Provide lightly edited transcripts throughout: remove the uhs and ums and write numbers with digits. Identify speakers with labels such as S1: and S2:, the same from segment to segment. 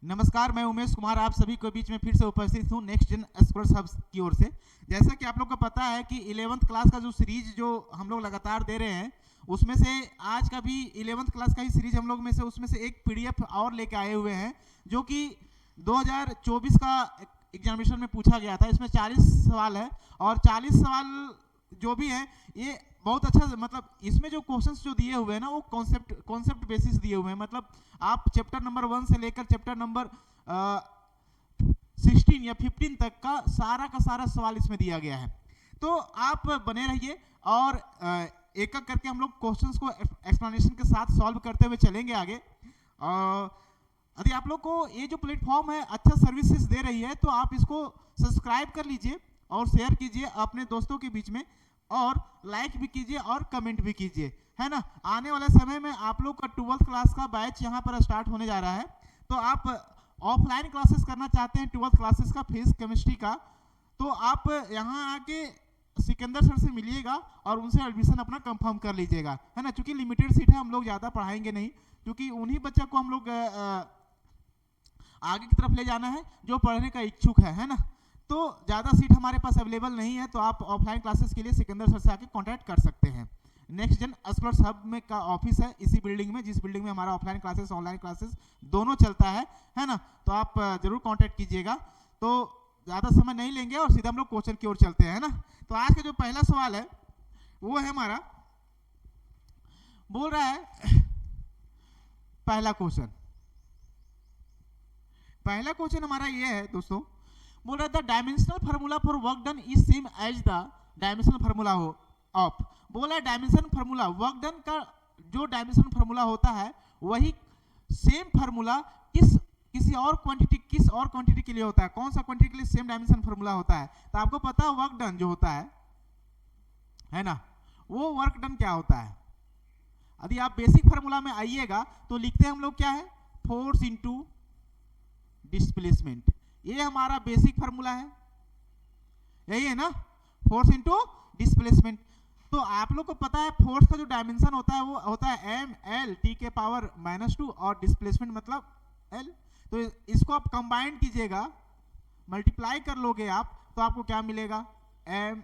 S1: नमस्कार, मैं उमेश कुमार आप सभी के बीच में फिर से उपस्थित हूँ नेक्स्ट जेन स्कॉलर्स हब की ओर से। जैसा कि आप लोग को पता है कि 11th क्लास का जो सीरीज जो हम लोग लगातार दे रहे हैं, उसमें से आज का भी 11th क्लास का ही सीरीज हम लोग में से उसमें से एक पीडीएफ और लेके आए हुए हैं, जो कि 2024 का एग्जामिनेशन में पूछा गया था। इसमें 40 सवाल है और 40 सवाल जो भी है ये बहुत अच्छा, मतलब इसमें जो क्वेश्चंस जो दिए हुए हैं ना वो कॉन्सेप्ट बेसिस दिए हुए हैं। मतलब आप चैप्टर नंबर 1 से लेकर चैप्टर नंबर 16 या 15 तक का सारा सवाल इसमें दिया गया है। तो आप बने रहिए और एक एक करके हम लोग क्वेश्चंस को एक्सप्लेनेशन के साथ सॉल्व करते हुए चलेंगे आगे। यदि आप लोग को ये जो प्लेटफॉर्म है अच्छा सर्विसेज दे रही है तो आप इसको सब्सक्राइब कर लीजिए और शेयर कीजिए अपने दोस्तों के बीच में, और लाइक भी कीजिए और कमेंट भी कीजिए, है ना। आने वाले समय में आप लोग का 12th क्लास का बैच यहाँ पर स्टार्ट होने जा रहा है। तो आप ऑफलाइन क्लासेस करना चाहते हैं 12th क्लासेस का फिजिक्स केमिस्ट्री का, तो आप यहाँ आके सिकंदर सर से मिलिएगा और उनसे एडमिशन अपना कंफर्म कर लीजिएगा, है ना। क्योंकि लिमिटेड सीट है, हम लोग ज़्यादा पढ़ाएंगे नहीं, क्योंकि उन्हीं बच्चों को हम लोग आगे की तरफ ले जाना है जो पढ़ने का इच्छुक है ना। तो ज़्यादा सीट हमारे पास अवेलेबल नहीं है, तो आप ऑफलाइन क्लासेस के लिए सिकंदर सर से आके कांटेक्ट कर सकते हैं। नेक्स्ट जेन स्कॉलर्स हब में का ऑफिस है इसी बिल्डिंग में, जिस बिल्डिंग में हमारा ऑफलाइन क्लासेस ऑनलाइन क्लासेस दोनों चलता है ना। तो आप जरूर कांटेक्ट कीजिएगा। तो ज़्यादा समय नहीं लेंगे और सीधा हम लोग क्वेश्चन की ओर चलते हैं ना। तो आज का जो पहला सवाल है वो है हमारा, बोल रहा है पहला क्वेश्चन हमारा ये है दोस्तों, बोल रहा है the dimensional formula for work done is same as the dimensional formula of. बोला है डायमेंशन फार्मूला, वर्क डन का जो डायमेंशन फार्मूला होता है वही सेम फार्मूला किसी और क्वांटिटी के लिए होता है। कौन सा क्वांटिटी के लिए सेम डायमेंशन फार्मूला होता है? तो आपको पता है वर्क डन जो होता है ना, वो वर्क डन क्या होता है। यदि आप बेसिक फार्मूला में आइएगा तो लिखते हैं हम लोग क्या है, फोर्स इंटू डिस्प्लेसमेंट। ये हमारा बेसिक फार्मूला है, यही है ना, फोर्स इंटू डिस्प्लेसमेंट। तो आप लोग को पता है फोर्स का जो डायमेंशन होता है वो होता है एम एल टी के पावर -2 और डिस्प्लेसमेंट मतलब एल। तो इसको आप कंबाइन कीजिएगा, मल्टीप्लाई कर लोगे आप, तो आपको क्या मिलेगा, एम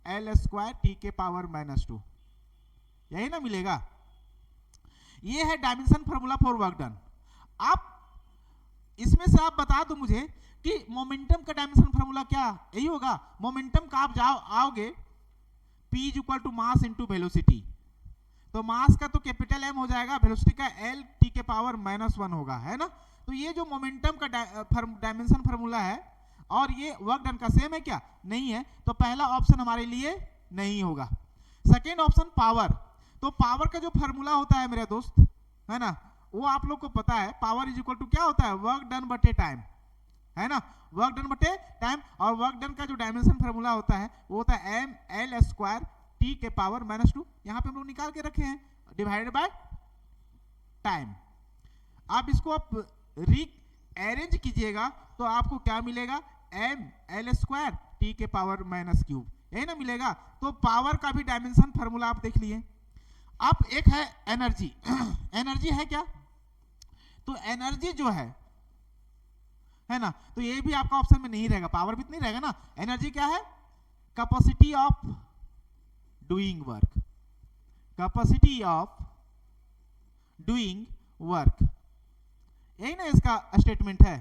S1: एल स्क्वायर टी के पावर -2, यही ना मिलेगा। ये है dimension formula for work done. आप इसमें से आप बता दो मुझे कि मोमेंटम का डायमेंशन फार्मूला क्या यही होगा। मोमेंटम का आप आओगे P is equal to mass into velocity, तो मास का तो कैपिटल M हो जाएगा, वेलोसिटी का L T के पावर -1 होगा, है ना। तो ये जो मोमेंटम का डायमेंशन फार्मूला है और ये वर्क डन का सेम है क्या? नहीं है, तो पहला ऑप्शन हमारे लिए नहीं होगा। सेकेंड ऑप्शन पावर, तो पावर का जो फार्मूला होता है मेरे दोस्त, है ना, वो आप लोग को पता है, पावर इज इक्वल टू क्या होता है, वर्क डन बटे टाइम, है ना, वर्क डन बटे टाइम। और वर्क डन का जो डायमेंशन फार्मूला होता है वो होता है एम एल स्क्वायर टी के पावर -2। यहां पे हम लोग निकाल के रखे हैं, डिवाइडेड बाय टाइम। आप इसको आप रीअरेंज कीजिएगा तो आपको क्या मिलेगा, एम एल स्क्वायर टी के पावर -3, यही ना मिलेगा। तो पावर का भी डायमेंशन फार्मूला आप देख लिए। अब एक है एनर्जी एनर्जी है क्या, तो एनर्जी जो है ना, तो ये भी आपका ऑप्शन में नहीं रहेगा, पावर भी नहीं रहेगा ना। एनर्जी क्या है, capacity of doing work, capacity of doing work, यही ना इसका स्टेटमेंट है,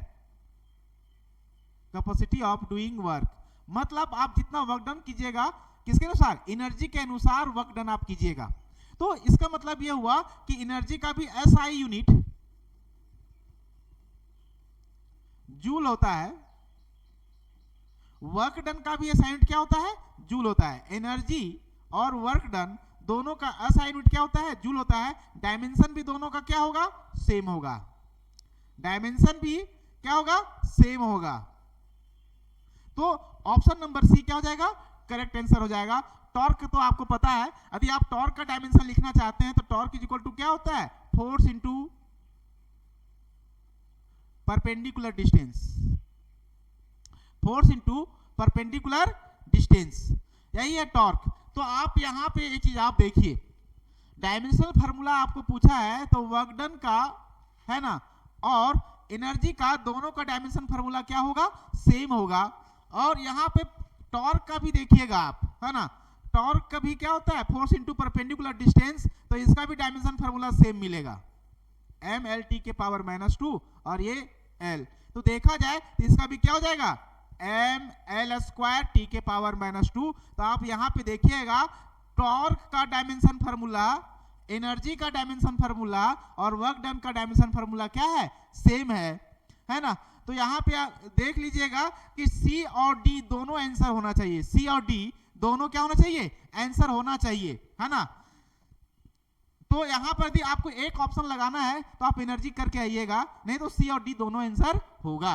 S1: कैपेसिटी ऑफ डूइंग वर्क। मतलब आप जितना वर्क डन कीजिएगा किसके अनुसार, एनर्जी के अनुसार वर्क डन आप कीजिएगा। तो इसका मतलब यह हुआ कि एनर्जी का भी SI यूनिट जूल होता है, वर्क डन का भी SI यूनिट क्या होता है, जूल होता है। एनर्जी और वर्क डन दोनों का SI यूनिट क्या होता है, जूल होता है। डायमेंशन भी दोनों का क्या होगा, सेम होगा, डायमेंशन भी क्या होगा, सेम होगा। तो ऑप्शन नंबर सी क्या हो जाएगा, करेक्ट आंसर हो जाएगा। टॉर्क तो आपको पता है, यदि आप टॉर्क का डायमेंशन लिखना चाहते हैं तो टॉर्क इज इक्वल टू क्या होता है, force into perpendicular distance, force into perpendicular distance, यही है टॉर्क। तो आप यहां पे एक चीज आप देखिए, डायमेंशनल फार्मूला आपको पूछा है तो वर्क डन का, है ना, और एनर्जी का दोनों का डायमेंशन फार्मूला क्या होगा, सेम होगा। और यहाँ पे टॉर्क का भी देखिएगा आप, है ना, टॉर्क का भी क्या होता है, फोर्स इनटू परपेंडिकुलर डिस्टेंस, तो इसका भी डायमेंशन फार्मूला सेम मिलेगा, एम एल टी के पावर -2 और ये एल, तो देखा जाए तो इसका भी क्या हो जाएगा, एम एल स्क्वायर टी के पावर -2। तो आप यहाँ पे देखिएगा टॉर्क का डायमेंशन फार्मूला, एनर्जी का डायमेंशन फार्मूला और वर्क डन का डायमेंशन फार्मूला क्या है, सेम है ना। तो यहाँ पे देख लीजिएगा कि सी और डी दोनों आंसर होना चाहिए, सी और डी दोनों क्या होना चाहिए, आंसर होना चाहिए, है ना। तो यहाँ पर यदि आपको एक ऑप्शन लगाना है तो आप एनर्जी करके आइएगा, नहीं तो सी और डी दोनों आंसर होगा,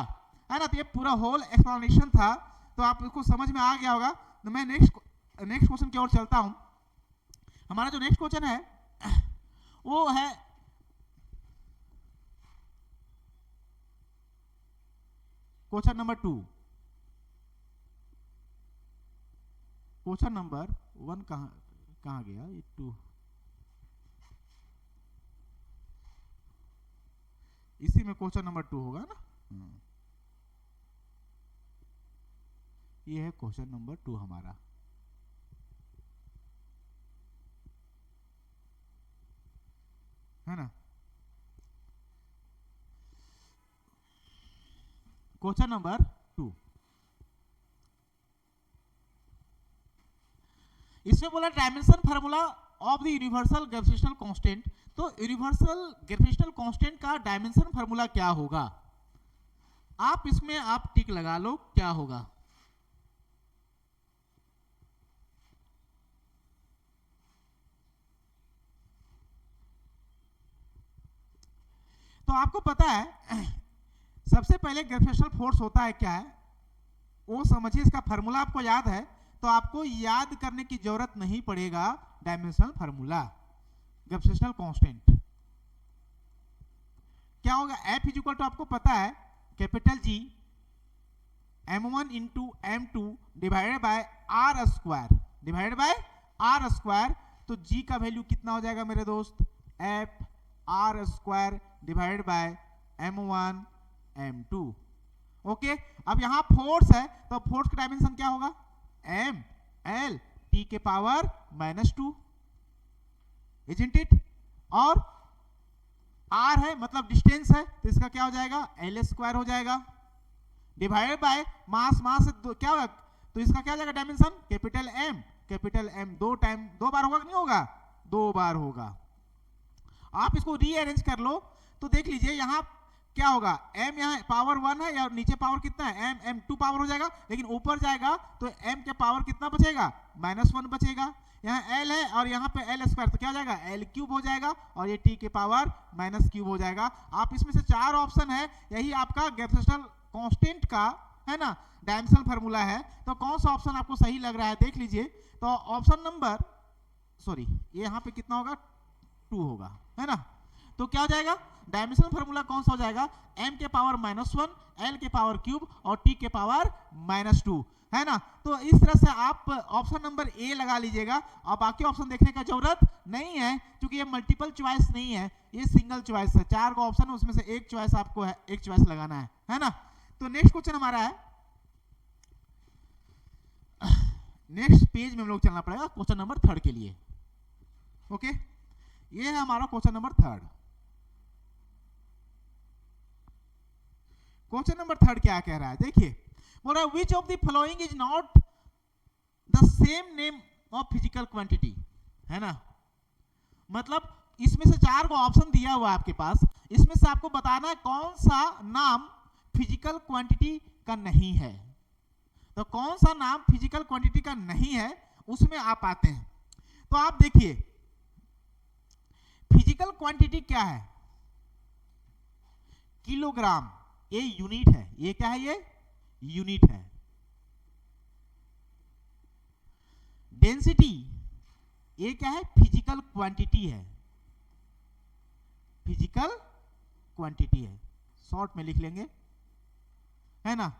S1: है ना। तो ये पूरा होल एक्सप्लेनेशन था, तो आपको समझ में आ गया होगा। तो मैं नेक्स्ट क्वेश्चन की ओर चलता हूं। हमारा जो नेक्स्ट क्वेश्चन है वो है क्वेश्चन नंबर 2। क्वेश्चन नंबर 1 कहां गया, ये 2 इसी में क्वेश्चन नंबर 2 होगा ना। ये है क्वेश्चन नंबर 2 हमारा, है ना। क्वेश्चन नंबर 2, इसमें बोला dimension formula of the universal gravitational constant. तो यूनिवर्सल ग्रेविटेशनल कांस्टेंट का डायमेंशन फार्मूला क्या होगा, आप इसमें आप टिक लगा लो क्या होगा। तो आपको पता है सबसे पहले ग्रेविटेशनल फोर्स होता है क्या है वो समझिए, इसका फार्मूला आपको याद है तो आपको याद करने की जरूरत नहीं पड़ेगा। डायमेंशनल फार्मूला ग्रेविटेशनल कांस्टेंट क्या होगा, एफ इज इक्वल टू आपको पता है capital G m1 into m2 divided by r square. तो जी का वैल्यू कितना हो जाएगा मेरे दोस्त, F r square divided by m1 m2। Okay, अब यहां फोर्स है तो फोर्स का डायमेंशन क्या होगा, एम एल टी के पावर -2, इजंट इट। और आर है मतलब डिस्टेंस है तो इसका क्या हो जाएगा, एल स्क्वायर हो जाएगा डिवाइडेड बाय मास क्या होगा, तो इसका क्या हो जाएगा डायमेंशन, कैपिटल एम दो बार होगा कि नहीं होगा, 2 बार होगा। आप इसको रीअरेंज कर लो तो देख लीजिए यहां क्या होगा, m यहाँ पावर 1 है या नीचे पावर कितना है, m2 पावर हो जाएगा, लेकिन ऊपर जाएगा तो m के पावर कितना बचेगा, -1 बचेगा। यहाँ l है और यहाँ पे l स्क्वायर तो क्या हो जाएगा, l क्यूब हो जाएगा और ये t के पावर -क्यूब हो जाएगा। आप इसमें से 4 ऑप्शन है, यही आपका ग्रेविटेशनल कांस्टेंट का है ना डायमेंशनल फार्मूला है। तो कौन सा ऑप्शन आपको सही लग रहा है देख लीजिए। तो ऑप्शन नंबर सॉरी ये यहाँ पे कितना होगा, 2 होगा, है ना। तो क्या हो जाएगा डायमेंशनल फार्मूला कौन सा हो जाएगा, m के पावर -1 l के पावर क्यूब और t के पावर -2, है ना। तो इस तरह से आप ऑप्शन नंबर ए लगा लीजिएगा और बाकी ऑप्शन देखने का जरूरत नहीं है क्योंकि ये मल्टीपल चॉइस नहीं है, ये सिंगल चॉइस है। 4 का ऑप्शन है उसमें से एक चॉइस आपको है, एक चॉइस लगाना है ना। तो नेक्स्ट क्वेश्चन हमारा है, नेक्स्ट पेज में हम लोग चलना पड़ेगा क्वेश्चन नंबर 3 के लिए। ओके, ये है हमारा क्वेश्चन नंबर 3। क्वेश्चन नंबर 3 क्या कह रहा है देखिए, बोल रहा है which of the following is not the same name of physical quantity, है ना। मतलब इसमें से 4 को ऑप्शन दिया हुआ है आपके पास, इसमें से आपको बताना है कौन सा नाम फिजिकल क्वांटिटी का नहीं है। तो कौन सा नाम फिजिकल क्वांटिटी का नहीं है उसमें आप आते हैं। तो आप देखिए फिजिकल क्वांटिटी क्या है, किलोग्राम, ये यूनिट है, ये क्या है, ये यूनिट है। डेंसिटी ये क्या है, फिजिकल क्वांटिटी है, फिजिकल क्वांटिटी है, शॉर्ट में लिख लेंगे, है ना।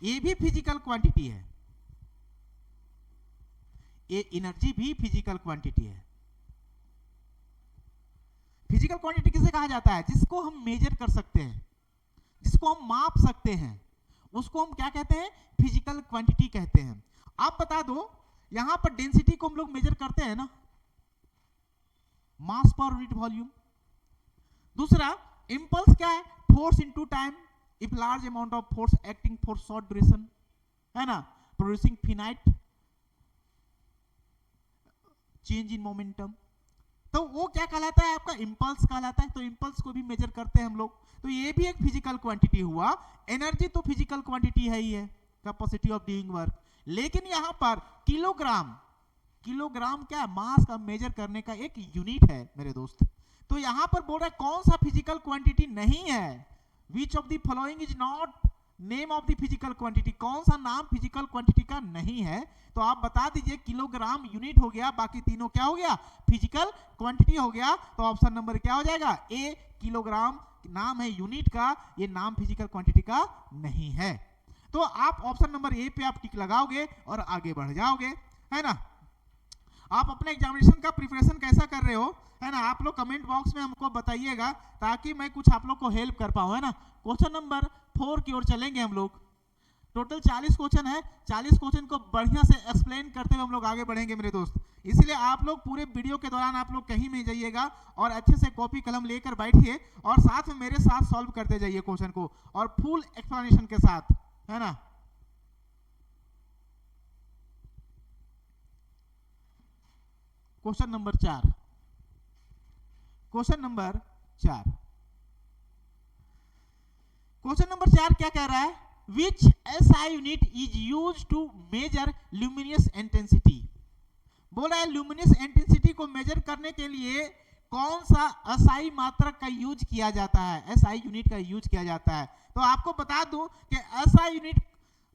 S1: ये भी फिजिकल क्वांटिटी है, ये एनर्जी भी फिजिकल क्वांटिटी है। फिजिकल क्वांटिटी किसे कहा जाता है, जिसको हम मेजर कर सकते हैं, जिसको हम माप सकते हैं उसको हम क्या कहते हैं, फिजिकल क्वांटिटी कहते हैं। आप बता दो यहां पर डेंसिटी को हम लोग मेजर करते हैं ना, मास पर यूनिट वॉल्यूम। दूसरा इंपल्स क्या है, force into time, if large amount of force acting for short duration, है ना, producing finite change in momentum, तो वो क्या कहलाता है आपका, इंपल्स कहलाता है। तो इंपल्स को भी मेजर करते हैं हम लोग, तो ये भी एक फिजिकल क्वांटिटी हुआ। एनर्जी तो फिजिकल क्वांटिटी है ही है, कैपेसिटी ऑफ डूइंग वर्क। लेकिन यहां पर किलोग्राम, किलोग्राम क्या है, मास का मेजर करने का एक यूनिट है मेरे दोस्त। तो यहां पर बोल रहा है कौन सा फिजिकल क्वांटिटी नहीं है, which of the following is not name of the physical quantity, कौन सा नाम फिजिकल क्वांटिटी का नहीं है। तो आप बता दीजिए, किलोग्राम यूनिट हो गया, बाकी तीनों क्या हो गया, फिजिकल क्वांटिटी हो गया। तो ऑप्शन नंबर क्या हो जाएगा, ए, किलोग्राम नाम है यूनिट का, ये नाम फिजिकल क्वांटिटी का नहीं है। तो आप ऑप्शन नंबर ए पे आप टिक लगाओगे और आगे बढ़ जाओगे, है ना। आप अपने एग्जामिनेशन का प्रिपरेशन कैसा कर रहे हो, है ना, आप लोग कमेंट बॉक्स में हमको बताइएगा ताकि मैं कुछ आप लोग को हेल्प कर पाऊं, है ना। क्वेश्चन नंबर 4 की ओर चलेंगे हम लोग। टोटल 40 क्वेश्चन है, 40 क्वेश्चन को बढ़िया से एक्सप्लेन करते हुए हम लोग आगे बढ़ेंगे मेरे दोस्त। इसलिए आप लोग पूरे वीडियो के दौरान आप लोग कहीं नहीं जाइएगा और अच्छे से कॉपी कलम लेकर बैठिए और साथ में मेरे साथ सॉल्व करते जाइए क्वेश्चन को, और फुल एक्सप्लेनेशन के साथ, है ना। Question number 4, question number 4, question number 4 क्या कह रहा है, which SI unit is use to measure luminous intensity. बोल रहा है ल्यूमिनियस इंटेंसिटी को मेजर करने के लिए कौन सा एसआई मात्रक का यूज किया जाता है, एसआई यूनिट का यूज किया जाता है। तो आपको बता दूं कि एसआई यूनिट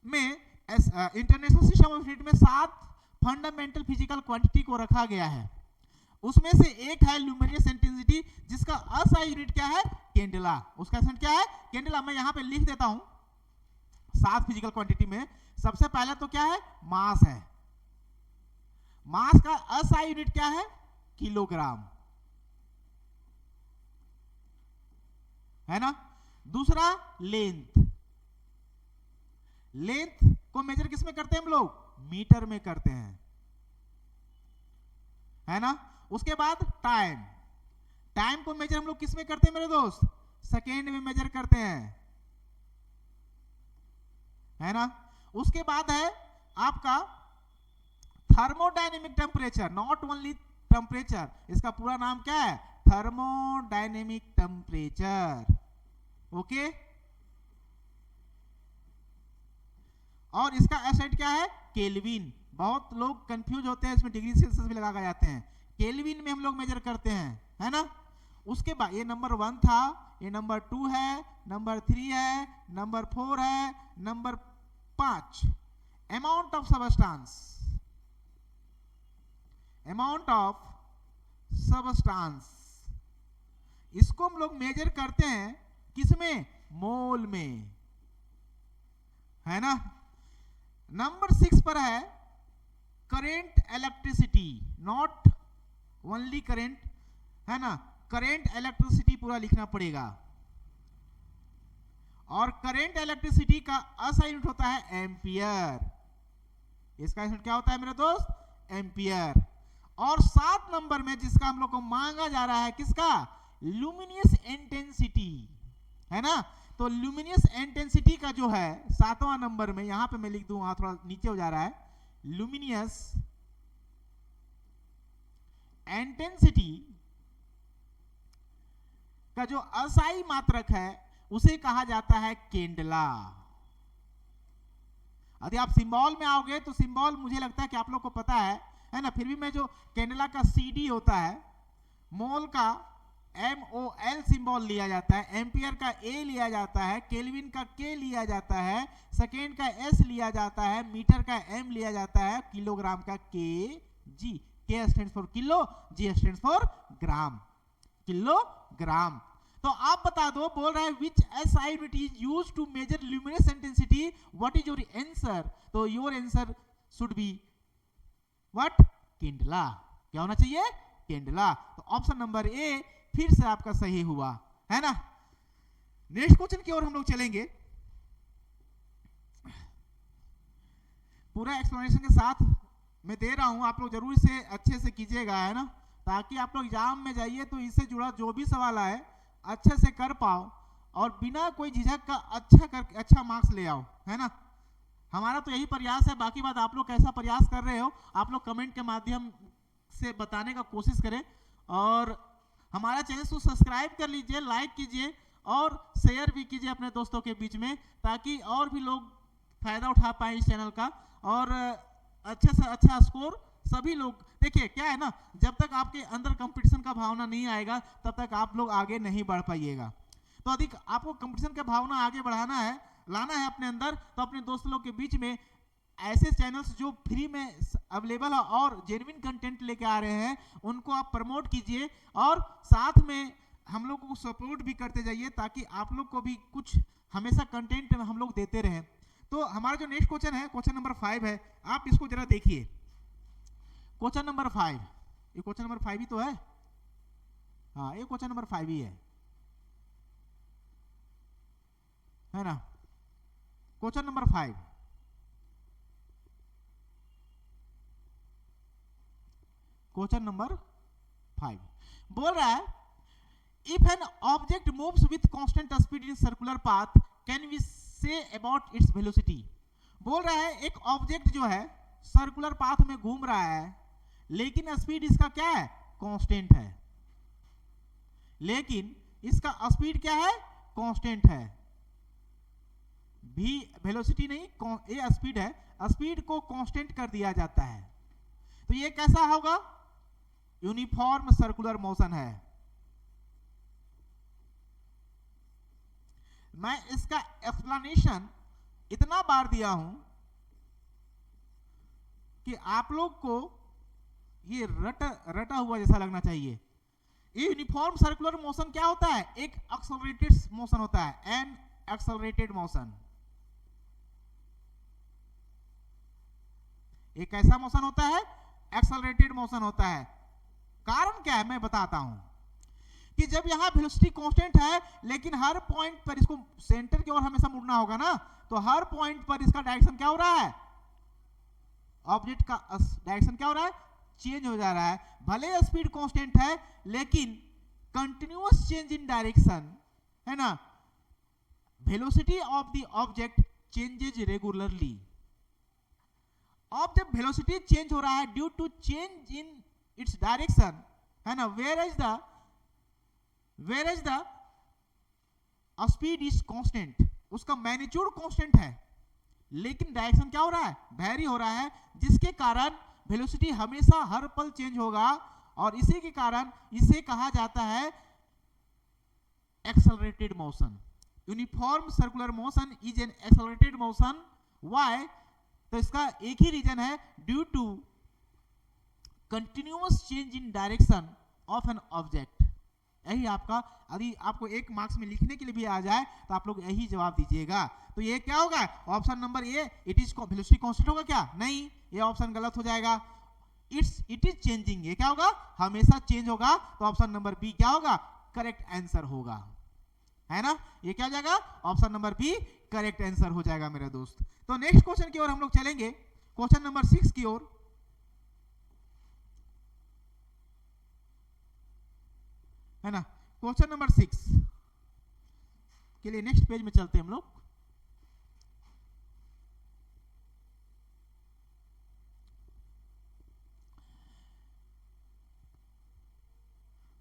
S1: में, इंटरनेशनल सिस्टम ऑफ यूनिट में 7 फंडामेंटल फिजिकल क्वांटिटी को रखा गया है। उसमें से एक है ल्यूमिनियस इंटेंसिटी, जिसका एसआई यूनिट क्या है, कैंडेला। उसका यूनिट क्या है, कैंडेला। मैं यहां पे लिख देता हूं 7 फिजिकल क्वांटिटी में। सबसे पहला तो क्या है, मास है, मास का एसआई यूनिट क्या है, किलोग्राम, है ना। दूसरा लेंथ, लेंथ को मेजर किस में करते हैं हम लोग, मीटर में करते हैं, है ना। उसके बाद टाइम, टाइम को मेजर हम लोग किस में करते हैं मेरे दोस्त, सेकेंड में मेजर करते हैं, है ना। उसके बाद है आपका thermodynamic temperature, not only temperature, इसका पूरा नाम क्या है, थर्मोडायनेमिक टेम्परेचर, ओके। और इसका एसिड क्या है, केल्विन। बहुत लोग कंफ्यूज होते हैं, इसमें डिग्री सेल्सियस भी लगा जाते हैं, केल्विन में हम लोग मेजर करते हैं, है ना। उसके बाद ये नंबर 1 था, ये नंबर 2 है, नंबर 3 है, नंबर 4 है, number 5 amount of substance, amount of substance, इसको हम लोग मेजर करते हैं किसमें, मोल में, है ना। नंबर 6 पर है current electricity, not only current, है ना, करेंट इलेक्ट्रिसिटी पूरा लिखना पड़ेगा। और करेंट इलेक्ट्रिसिटी का एसआई यूनिट होता है एम्पियर, इसका यूनिट क्या होता है मेरे दोस्त, एम्पियर। और 7 नंबर में जिसका हम लोग को मांगा जा रहा है, किसका, ल्यूमिनियस इंटेंसिटी, है ना। तो ल्यूमिनियस इंटेंसिटी का जो है 7वां नंबर में, यहां पे मैं लिख दूं, वहां थोड़ा नीचे हो जा रहा है, ल्यूमिनियस इंटेंसिटी का जो एसआई मात्रक है उसे कहा जाता है कैंडेला। यदि आप सिंबल में आओगे तो सिंबल मुझे लगता है कि आप लोग को पता है ना, फिर भी मैं जो कैंडेला का CD होता है, मोल का MOL सिंबल लिया जाता है, एम्पियर का A लिया जाता है, केल्विन का K लिया जाता है, सेकेंड का S लिया जाता है, मीटर का M लिया जाता है, किलोग्राम का kg, K stands for kilo, G stands for gram, kilogram. तो आप बता दो, बोल रहा है which SI unit is used to measure luminous intensity, what is your answer. तो your answer should be what, candela. क्या होना चाहिए, कैंडेला। तो ऑप्शन नंबर ए फिर से आपका सही हुआ, है ना। नेक्स्ट क्वेश्चन की ओर हम लोग चलेंगे। पूरा एक्सप्लेनेशन के साथ मैं दे रहा हूं, आप लोग जरूर इसे अच्छे से कीजिएगा, है ना, ताकि आप लोग एग्जाम में जाइए तो इससे जुड़ा जो भी सवाल आए अच्छे से कर पाओ और बिना कोई झिझक का अच्छा मार्क्स ले आओ, है ना। हमारा तो यही प्रयास है, बाकी बात आप लोग कैसा प्रयास कर रहे हो आप लोग कमेंट के माध्यम से बताने का कोशिश करें। और हमारा चैनल को सब्सक्राइब कर लीजिए, लाइक कीजिए और शेयर भी कीजिए अपने दोस्तों के बीच में, ताकि और भी लोग फायदा उठा पाए इस चैनल का और अच्छा से अच्छा स्कोर सभी लोग। देखिए क्या है ना, जब तक आपके अंदर कंपटीशन का भावना नहीं आएगा तब तक आप लोग आगे नहीं बढ़ पाइएगा। तो अधिक आपको कंपटीशन का भावना आगे बढ़ाना है, लाना है अपने अंदर, तो अपने दोस्त लोग के बीच में ऐसे चैनल्स जो फ्री में अवेलेबल है और जेन्युइन कंटेंट लेके आ रहे हैं उनको आप प्रमोट कीजिए और साथ में हम लोगों को सपोर्ट भी करते जाइए, ताकि आप लोग को भी कुछ हमेशा कंटेंट हम लोग देते रहें। तो हमारा जो नेक्स्ट क्वेश्चन है, क्वेश्चन नंबर 5 है, आप इसको जरा देखिए। क्वेश्चन नंबर 5, ये क्वेश्चन नंबर 5 ही तो है, हाँ ये क्वेश्चन नंबर 5 ही है ना। क्वेश्चन नंबर 5, क्वेश्चन नंबर 5 बोल रहा है, if an object moves with constant speed in circular path can we say about its velocity. बोल रहा है एक ऑब्जेक्ट जो है सर्कुलर पाथ में घूम रहा है, लेकिन स्पीड इसका क्या है, कांस्टेंट है, लेकिन इसका स्पीड क्या है, कांस्टेंट है, भी वेलोसिटी नहीं, ये स्पीड है, स्पीड को कांस्टेंट कर दिया जाता है। तो ये कैसा होगा, यूनिफॉर्म सर्कुलर मोशन है। मैं इसका एक्सप्लेनेशन इतना बार दिया हूं कि आप लोग को ये रटा हुआ जैसा लगना चाहिए। ये यूनिफॉर्म सर्कुलर मोशन क्या होता है, एक एक्सेलरेटेड मोशन होता है, एन एक्सेलरेटेड मोशन। एक कैसा मोशन होता है, एक्सेलरेटेड मोशन होता है। कारण क्या है मैं बताता हूं कि जब यहां वेलोसिटी कांस्टेंट है लेकिन हर पॉइंट पर इसको सेंटर की ओर हमेशा मुड़ना होगा ना, तो हर पॉइंट पर इसका डायरेक्शन क्या हो रहा है, ऑब्जेक्ट का डायरेक्शन क्या हो रहा है, चेंज हो जा रहा है। भले स्पीड कांस्टेंट है लेकिन कंटिन्यूअस चेंज इन डायरेक्शन, है ना। Velocity of the object changes regularly. अब जब वेलोसिटी चेंज हो रहा है due to change in its direction, है ना, where is the speed is constant, उसका मैग्नीट्यूड कांस्टेंट है लेकिन डायरेक्शन क्या हो रहा है, वेरी हो रहा है, जिसके कारण वेलोसिटी हमेशा हर पल चेंज होगा और इसी के कारण इसे कहा जाता है accelerated motion. Uniform circular motion is an accelerated motion. Why, तो इसका एक ही रीजन है, due to continuous change in direction of an object. यही आपका, यदि आपको एक मार्क्स में लिखने के लिए भी आ जाए तो आप लोग यही जवाब दीजिएगा। तो ये क्या होगा, option number A, it is velocity constant होगा क्या, नहीं, ये ऑप्शन गलत हो जाएगा। इट इज चेंजिंग, ये क्या होगा, हमेशा चेंज होगा, तो ऑप्शन नंबर बी क्या होगा, करेक्ट आंसर होगा, है ना। ये क्या हो जाएगा, option number B correct answer हो जाएगा मेरे दोस्त। तो नेक्स्ट क्वेश्चन की ओर हम लोग चलेंगे, क्वेश्चन नंबर 6 की ओर, है ना। क्वेश्चन नंबर 6 के लिए नेक्स्ट पेज में चलते हैं हम लोग।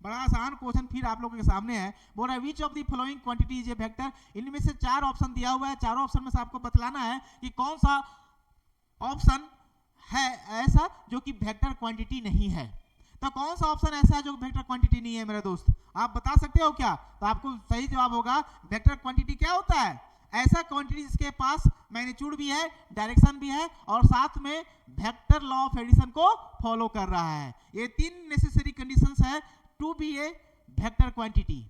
S1: बड़ा आसान क्वेश्चन फिर आप लोगों के सामने है। बोल रहा है which of the following quantity is a vector. इनमें से 4 ऑप्शन दिया हुआ है, चारों ऑप्शन में से आपको बतलाना है कि कौन सा ऑप्शन है ऐसा जो कि वेक्टर क्वांटिटी नहीं है। तो कौन सा ऑप्शन ऐसा है जो वेक्टर क्वांटिटी नहीं है मेरे दोस्त, आप बता सकते हो क्या। तो आपको सही जवाब होगा, वेक्टर क्वांटिटी क्या होता है, ऐसा क्वांटिटी जिसके पास मैग्नीट्यूड भी है, डायरेक्शन भी है और साथ में वेक्टर लॉ ऑफ एडिशन को फॉलो कर रहा है। ये 3 नेसेसरी कंडीशंस है to be a vector quantity.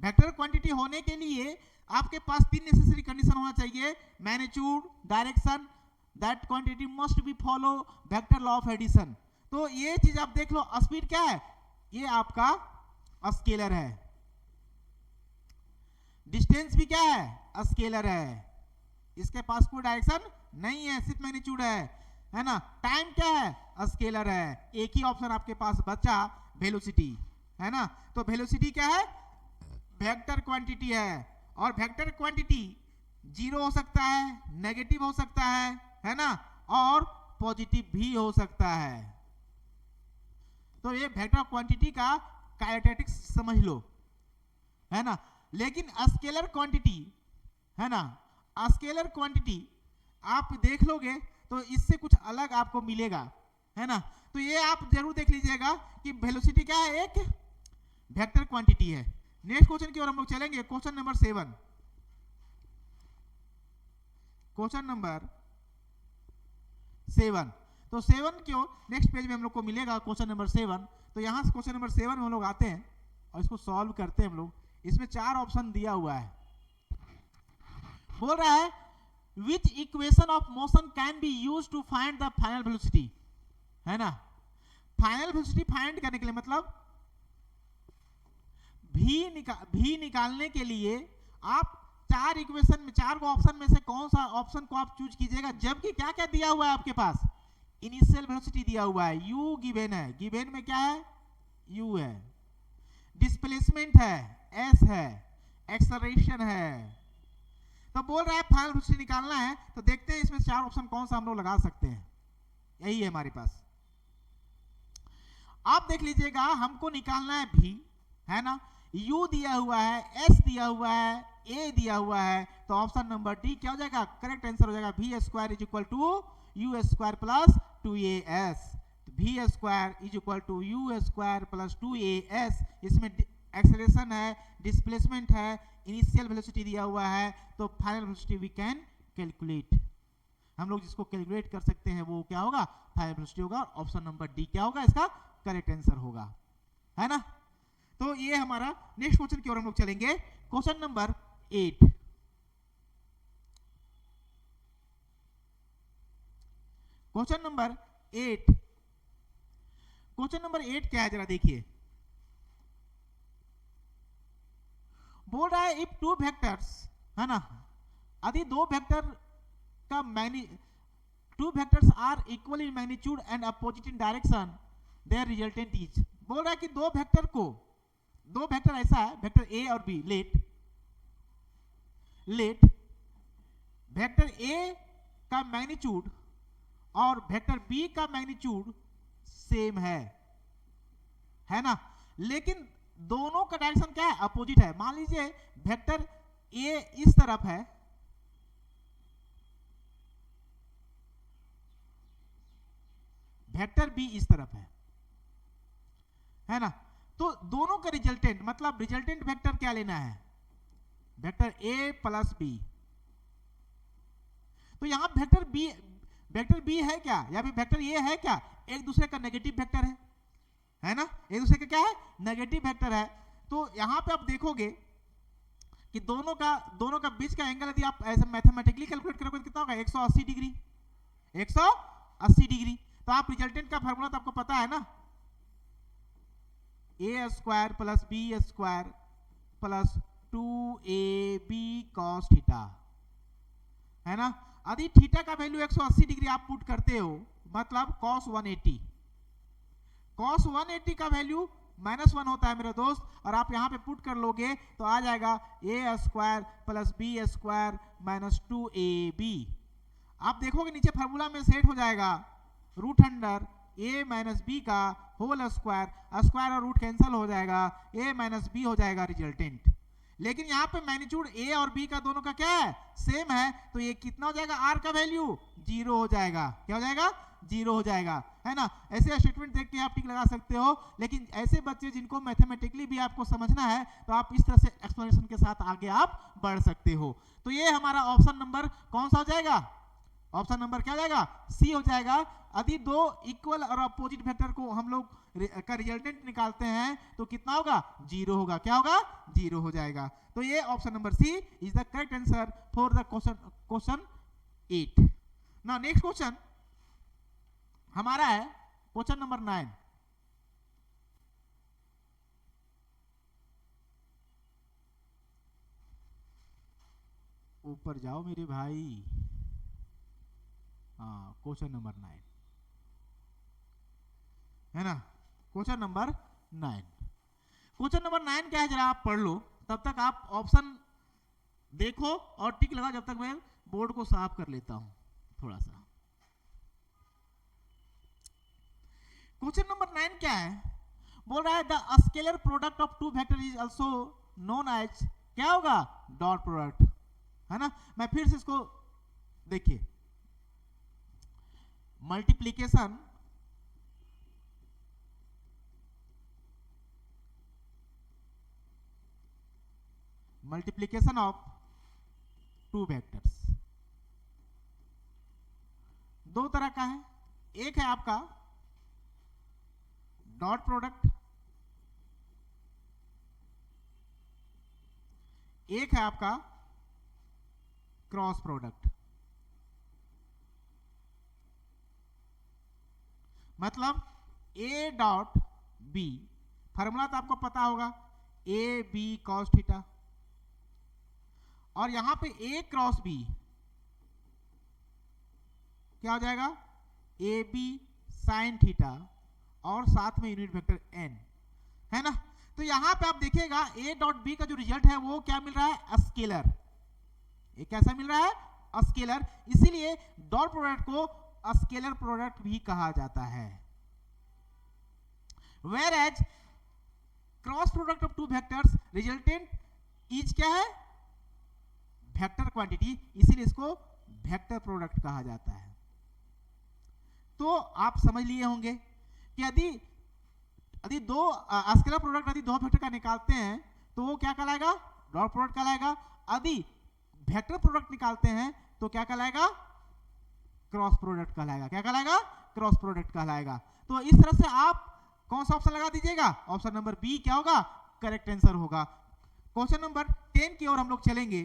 S1: Vector quantity होने के लिए आपके पास 3 नेसेसरी कंडीशन होना चाहिए, magnitude, direction, that quantity must be follow vector law of addition. तो ये चीज आप देख लो, स्पीड क्या है, ये आपका स्केलर है, डिस्टेंस भी क्या है, स्केलर है, इसके पास कोई डायरेक्शन नहीं है, सिर्फ मैग्नीट्यूड है ना। टाइम क्या है, स्केलर है। एक ही ऑप्शन आपके पास बचा, वेलोसिटी, है ना। तो वेलोसिटी क्या है, वेक्टर क्वांटिटी है, और वेक्टर क्वांटिटी जीरो हो सकता है, नेगेटिव हो सकता है ना, और पॉजिटिव भी हो सकता है। तो ये वेक्टर क्वांटिटी का काइनेटिक्स समझ लो, है ना। लेकिन स्केलर क्वांटिटी, है ना, स्केलर क्वांटिटी आप देख लोगे तो इससे कुछ अलग आपको मिलेगा, है ना। तो ये आप जरूर देख लीजिएगा कि वेलोसिटी क्या है, एक वेक्टर क्वांटिटी है। नेक्स्ट क्वेश्चन की ओर हम लोग चलेंगे, क्वेश्चन नंबर 7। क्वेश्चन नंबर 7, तो 7 क्यों, नेक्स्ट पेज में हम लोग को मिलेगा क्वेश्चन नंबर 7। तो यहां से क्वेश्चन नंबर 7 में हम लोग आते हैं और इसको सॉल्व करते हैं हम लोग। इसमें 4 ऑप्शन दिया हुआ है, बोल रहा है which equation of motion can be used to find the final velocity, है ना। फाइनल वेलोसिटी फाइंड करने के लिए मतलब भी निकालने के लिए आप 4 इक्वेशन में, 4 ऑप्शन में से कौन सा ऑप्शन को आप चूज कीजिएगा, जबकि क्या क्या दिया हुआ है आपके पास, इनिशियल वेलोसिटी दिया हुआ है, u गिवन है, गिवन में क्या है, u है, डिस्प्लेसमेंट है, s है, एक्सेलरेशन है। तो बोल रहा है फाइनल वेलोसिटी निकालना है, तो देखते हैं इसमें 4 ऑप्शन कौन सा हम लोग लगा सकते हैं। यही है हमारे पास, आप देख लीजिएगा, हमको निकालना है v, है ना, u दिया हुआ है, s दिया हुआ है, a दिया हुआ है, तो ऑप्शन नंबर डी क्या हो जाएगा, करेक्ट आंसर हो जाएगा। v square is equal to u square plus 2as, v square is equal to u square plus 2as। इसमें एक्सेलरेशन है, डिस्प्लेसमेंट है, इनिशियल वेलोसिटी दिया हुआ है, तो final velocity we can calculate. हम लोग जिसको कैलकुलेट कर सकते हैं वो क्या होगा, फाइनल वेलोसिटी होगा। ऑप्शन नंबर डी क्या होगा, इसका करेक्ट आंसर होगा, है ना। तो ये हमारा नेक्स्ट क्वेश्चन की ओर हम लोग चलेंगे, question number 8। Question number 8, question number 8 क्या है जरा देखिए, बोल रहा है इफ 2 वेक्टर्स, है ना, यदि 2 वेक्टर का two vectors are equal in magnitude and opposite in direction, their resultant is. बोल रहा है कि 2 वेक्टर को, 2 वेक्टर ऐसा है, वेक्टर ए और बी, लेट वेक्टर ए का मैग्नीट्यूड और वेक्टर बी का मैग्नीट्यूड सेम है ना, लेकिन दोनों का डायरेक्शन क्या है, अपोजिट है। मान लीजिए वेक्टर ए इस तरफ है, वेक्टर बी इस तरफ है ना। तो दोनों का रिजल्टेंट, मतलब रिजल्टेंट वेक्टर क्या लेना है, वेक्टर ए प्लस बी। तो यहां वेक्टर बी है क्या, या फिर वेक्टर ए है क्या, एक दूसरे का नेगेटिव वेक्टर है ना, एक दूसरे का क्या है, नेगेटिव वेक्टर है। तो यहां पे आप देखोगे कि दोनों का बीच का एंगल यदि आप ऐसे मैथमेटिकली कैलकुलेट करोगे तो कितना होगा, 180 डिग्री, 180 डिग्री। तो आप रिजल्टेंट का फार्मूला तो आपको पता है ना, A square plus B square plus 2ab cos theta, है ना। यदि थीटा का वैल्यू 180 डिग्री आप पुट करते हो, मतलब cos 180 का वैल्यू -1 होता है मेरे दोस्त, और आप यहां पे पुट कर लोगे तो आ जाएगा A square plus B square minus 2ab। आप देखोगे नीचे फार्मूला में सेट हो जाएगा, root under a minus B का होल स्क्वायर, स्क्वायर और रूट कैंसिल हो जाएगा, a माइनस बी हो जाएगा रिजल्टेंट। लेकिन यहाँ पे मैग्नीट्यूड a और b का दोनों का क्या है, सेम है, तो ये कितना हो जाएगा, r का वैल्यू 0 हो जाएगा। क्या हो जाएगा, 0 हो जाएगा, है ना। ऐसे स्टेटमेंट देख के आप टिक लगा सकते हो, लेकिन ऐसे बच्चे जिनको मैथमेटिकली भी आपको समझना है तो आप इस तरह से एक्सप्लेनेशन के साथ आगे आप बढ़ सकते हो। तो ये हमारा ऑप्शन नंबर कौन सा हो जाएगा, ऑप्शन नंबर क्या हो जाएगा, सी हो जाएगा। यदि 2 इक्वल और अपोजिट वेक्टर को हम लोग का रिजल्टेंट निकालते हैं तो कितना होगा, 0 होगा। क्या होगा, 0 हो जाएगा। तो ये option number C is the correct answer for the question 8। Now next question हमारा है क्वेश्चन नंबर 9। ऊपर जाओ मेरे भाई। हाँ, क्वेश्चन नंबर 9 है ना, क्वेश्चन नंबर 9। क्वेश्चन नंबर 9 क्या है जरा आप पढ़ लो, तब तक आप ऑप्शन देखो और टिक लगा, जब तक मैं बोर्ड को साफ कर लेता हूं थोड़ा सा। क्वेश्चन नंबर 9 क्या है, बोल रहा है the scalar product of two vector is also known as, क्या होगा, डॉट प्रोडक्ट, है ना। मैं फिर से इसको देखिए, मल्टीप्लीकेशन ऑफ टू वेक्टर्स दो तरह का है। एक है आपका डॉट प्रोडक्ट, एक है आपका क्रॉस प्रोडक्ट। मतलब ए डॉट बी, फार्मूला तो आपको पता होगा, ए बी कॉस थीटा, और यहां पे ए क्रॉस बी क्या हो जाएगा, ए बी साइन थीटा, और साथ में यूनिट वेक्टर एन, है ना। तो यहां पे आप देखिएगा ए डॉट बी का जो रिजल्ट है वो क्या मिल रहा है, स्केलर। ये कैसा मिल रहा है, स्केलर, इसीलिए डॉट प्रोडक्ट को स्केलर प्रोडक्ट भी कहा जाता है। Whereas cross product of two vectors resultant is क्या है, वेक्टर क्वांटिटी, इसीलिए इसको वेक्टर प्रोडक्ट कहा जाता है। तो आप समझ लिए होंगे कि यदि दो स्केलर प्रोडक्ट यदि दो वेक्टर का निकालते हैं तो वो क्या कहलाएगा, डॉट प्रोडक्ट कहलाएगा। यदि वेक्टर प्रोडक्ट निकालते हैं तो क्या कहलाएगा, क्रॉस प्रोडक्ट कहलाएगा। क्या कहलाएगा, क्रॉस प्रोडक्ट कहलाएगा। तो इस तरह से आप कौन सा ऑप्शन लगा दीजिएगा, ऑप्शन नंबर बी क्या होगा, करेक्ट आंसर होगा। क्वेश्चन नंबर 10 की ओर हम लोग चलेंगे।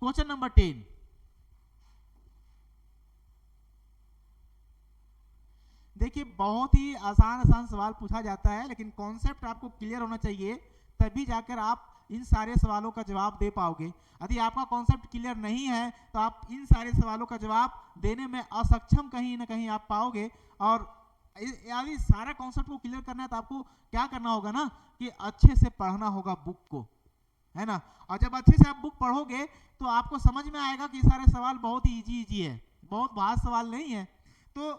S1: क्वेश्चन नंबर 10, देखिए बहुत ही आसान सवाल पूछा जाता है, लेकिन कॉन्सेप्ट आपको क्लियर होना चाहिए, तभी जाकर आप इन सारे सवालों का जवाब दे पाओगे। यदि आपका कॉन्सेप्ट क्लियर नहीं है तो आप इन सारे सवालों का जवाब देने में असक्षम कहीं ना कहीं आप पाओगे। और यदि सारा कॉन्सेप्ट को क्लियर करना है तो आपको क्या करना होगा ना, कि अच्छे से पढ़ना होगा बुक को, है ना। और जब अच्छे से आप बुक पढ़ोगे तो आपको समझ में आएगा कि सारे सवाल बहुत ही इजी है, बहुत भारी सवाल नहीं है। तो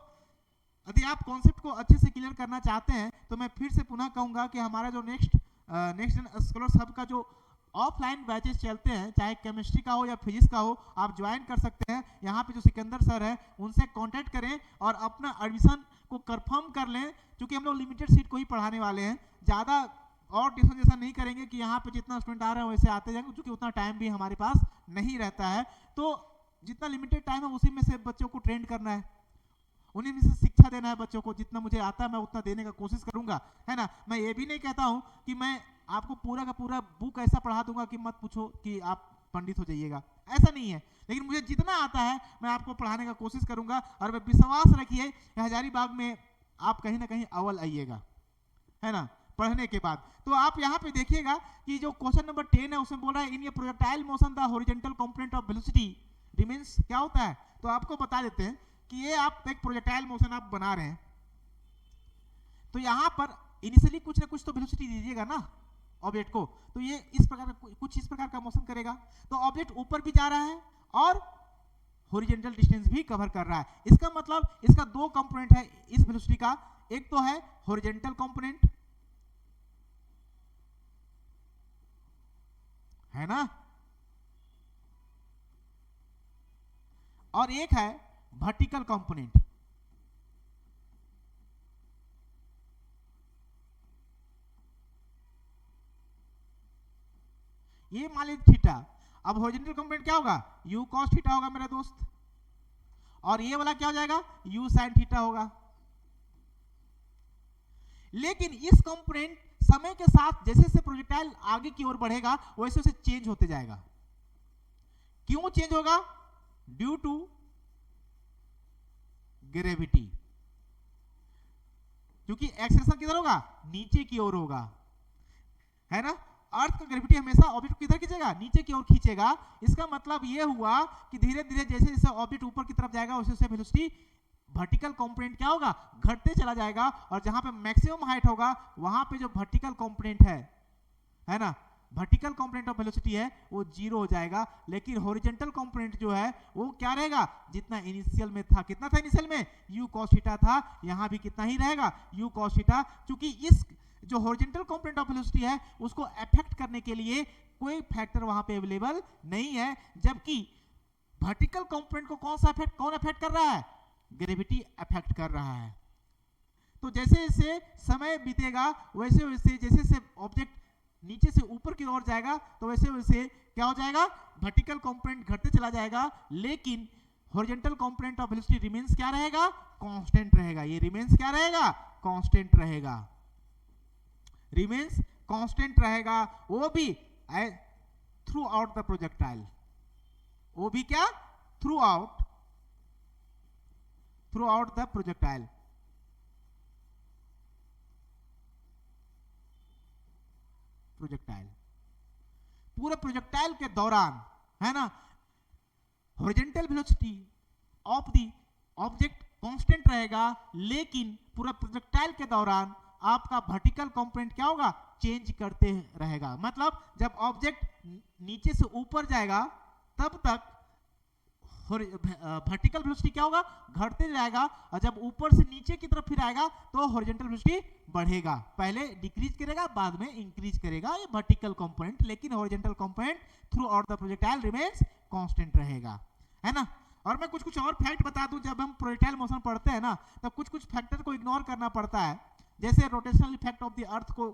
S1: यदि आप कॉन्सेप्ट को अच्छे से क्लियर करना चाहते हैं तो मैं फिर से पुनः कहूंगा कि हमारा जो नेक्स्ट स्कॉलर्स हब का जो ऑफलाइन बैचेस चलते हैं, चाहे केमिस्ट्री का हो या फिजिक्स का हो, आप ज्वाइन कर सकते हैं। यहाँ पे जो सिकंदर सर है उनसे कांटेक्ट करें और अपना एडमिशन को कंफर्म कर लें, क्योंकि हम लोग लिमिटेड सीट को ही पढ़ाने वाले हैं। ज़्यादा और ट्यूशन जैसा नहीं करेंगे कि यहाँ पे जितना स्टूडेंट आ रहे हैं वैसे आते जाएंगे, क्योंकि उतना टाइम भी हमारे पास नहीं रहता है। तो जितना लिमिटेड टाइम है उसी में से बच्चों को ट्रेंड करना है, उन्हीं में से शिक्षा देना है बच्चों को। जितना मुझे आता है मैं उतना देने का कोशिश करूंगा, है ना। मैं ये भी नहीं कहता हूं कि मैं आपको पूरा का पूरा बुक ऐसा पढ़ा दूंगा कि मत पूछो कि आप पंडित हो जाइएगा, ऐसा नहीं है। लेकिन मुझे जितना आता है मैं आपको पढ़ाने का कोशिश करूंगा, और मैं विश्वास रखिए हजारीबाग में आप कहीं ना कहीं अव्वल आइएगा, है ना, पढ़ने के बाद। तो आप यहाँ पे देखिएगा कि जो क्वेश्चन नंबर 10 है उसमें बोल रहा है in a projectile motion the horizontal component of velocity remains, क्या होता है। तो आपको बता देते हैं कि ये आप एक प्रोजेक्टाइल मोशन आप बना रहे हैं, तो यहां पर इनिशियली कुछ ना कुछ तो वेलोसिटी दीजिएगा ना ऑब्जेक्ट को, तो ये इस प्रकार का कुछ इस प्रकार का मोशन करेगा। तो ऑब्जेक्ट ऊपर भी जा रहा है और हॉरिजॉन्टल डिस्टेंस भी कवर कर रहा है। इसका मतलब इसका दो कंपोनेंट है इस वेलोसिटी का, एक तो है हॉरिजॉन्टल कंपोनेंट, है ना, और एक है वर्टिकल कंपोनेंट। ये मान लीजिए थीटा, अब हॉरिजॉन्टल कंपोनेंट क्या होगा, u cos थीटा होगा मेरा दोस्त, और ये वाला क्या हो जाएगा, u sin थीटा होगा। लेकिन इस कंपोनेंट समय के साथ जैसे जैसे प्रोजेक्टाइल आगे की ओर बढ़ेगा वैसे वैसे चेंज होते जाएगा। क्यों चेंज होगा, ड्यू टू ग्रेविटी, क्योंकि एक्सेलरेशन किधर होगा, नीचे की ओर होगा, है ना। अर्थ का ग्रेविटी हमेशा ऑब्जेक्ट को किधर खींचेगा, नीचे की ओर खींचेगा। इसका मतलब ये हुआ कि धीरे धीरे जैसे जैसे ऑब्जेक्ट ऊपर की तरफ जाएगा वैसे वैसे वेलोसिटी वर्टिकल कंपोनेंट क्या होगा, घटते चला जाएगा। और जहां पे मैक्सिमम हाइट होगा वहां पे जो वर्टिकल कंपोनेंट है ना, वर्टिकल कंपोनेंट ऑफ वेलोसिटी है वो 0 हो जाएगा। लेकिन हॉरिजॉन्टल कंपोनेंट जो है वो क्या रहेगा, जितना इनिशियल में था, कितना था इनिशियल में, u cos थीटा था, यहां भी कितना ही रहेगा, u cos थीटा। क्योंकि इस जो हॉरिजॉन्टल कंपोनेंट ऑफ वेलोसिटी है उसको अफेक्ट करने के लिए कोई फैक्टर वहां पे अवेलेबल नहीं है, जबकि वर्टिकल कंपोनेंट को कौन अफेक्ट कर रहा है, ग्रेविटी अफेक्ट कर रहा है। तो जैसे जैसे समय बीतेगा वैसे वैसे जैसे जैसे ऑब्जेक्ट नीचे से ऊपर की ओर जाएगा तो वैसे वैसे क्या हो जाएगा, वर्टिकल कंपोनेंट घटते चला जाएगा। लेकिन horizontal component of velocity remains क्या रहेगा, कांस्टेंट रहेगा। ये रिमेंस क्या रहेगा, कांस्टेंट रहेगा, रिमेंस कांस्टेंट रहेगा। वो भी थ्रू आउट द प्रोजेक्टाइल, वो भी क्या, थ्रू आउट द प्रोजेक्टाइल। पूरे प्रोजेक्टाइल के दौरान है ना, horizontal velocity of the object constant रहेगा, लेकिन पूरा प्रोजेक्टाइल के दौरान आपका वर्टिकल कंपोनेंट क्या होगा, चेंज करते रहेगा। मतलब जब ऑब्जेक्ट नीचे से ऊपर जाएगा तब तक वर्टिकल वेलोसिटी क्या होगा, घटते जाएगा। और जब ऊपर से नीचे की तरफ फिर आएगा तो हॉरिजॉन्टल वेलोसिटी बढ़ेगा, पहले डिक्रीज करेगा बाद में इंक्रीज करेगा, ये वर्टिकल कंपोनेंट। लेकिन horizontal component through out the projectile remains constant रहेगा, है ना। और मैं कुछ और फैक्ट बता दूं, जब हम प्रोजेक्टाइल मोशन पढ़ते हैं ना तब कुछ फैक्टर को इग्नोर करना पड़ता है। जैसे rotational effect of the earth को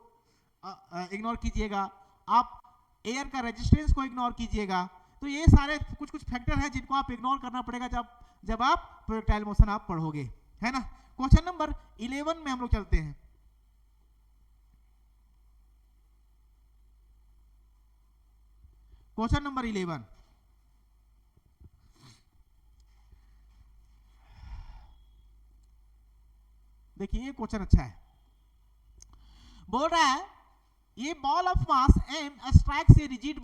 S1: इग्नोर कीजिएगा, आप एयर का रेजिस्टेंस को इग्नोर कीजिएगा। तो ये सारे कुछ फैक्टर हैं जिनको आप इग्नोर करना पड़ेगा जब आप प्रोजेक्टाइल मोशन आप पढ़ोगे, है ना। क्वेश्चन नंबर 11 में हम लोग चलते हैं। क्वेश्चन नंबर 11, देखिए ये क्वेश्चन अच्छा है। बोल रहा है ये ball of mass m strikes a rigid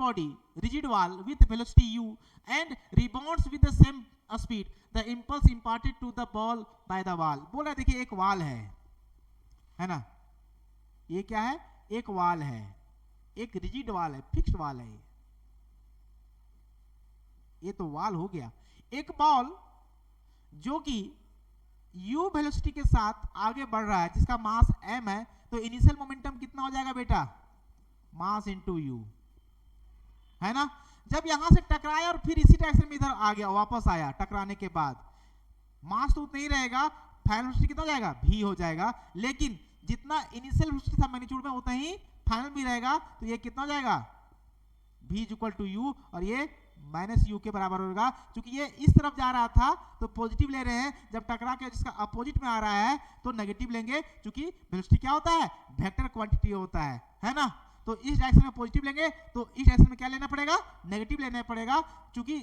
S1: wall with velocity u and rebounds with the same speed, the impulse imparted to the ball by the wall। बोल रहा है देखिए एक वॉल है ना, ये क्या है, एक वॉल है, एक रिजिड वॉल है, फिक्स्ड वॉल है। ये तो वॉल हो गया। एक बॉल जो कि u वेलोसिटी के साथ आगे बढ़ रहा है जिसका मास m है, तो इनिशियल मोमेंटम कितना हो जाएगा बेटा, मास इनटू यू, है ना। जब यहां से टकराया और फिर इसी डायरेक्शन में इधर आ गया, वापस आया टकराने के बाद, मास तो उतना ही रहेगा, फाइनल वेलोसिटी कितना हो जाएगा, v हो जाएगा। लेकिन जितना इनिशियल वेलोसिटी था मैग्नीट्यूड में उतना ही फाइनल भी रहेगा, तो ये कितना हो जाएगा, v इक्वल टू यू, और ये माइनस यू के बराबर होगा। क्योंकि ये इस तरफ जा रहा था तो पॉजिटिव ले रहे हैं, जब टकरा के जिसका अपोजिट में आ रहा है तो नेगेटिव लेंगे, क्योंकि वेलोसिटी क्या होता है, वेक्टर क्वांटिटी होता है ना। तो इस डायरेक्शन में पॉजिटिव लेंगे तो इस डायरेक्शन में क्या लेना पड़ेगा, नेगेटिव लेना पड़ेगा। क्योंकि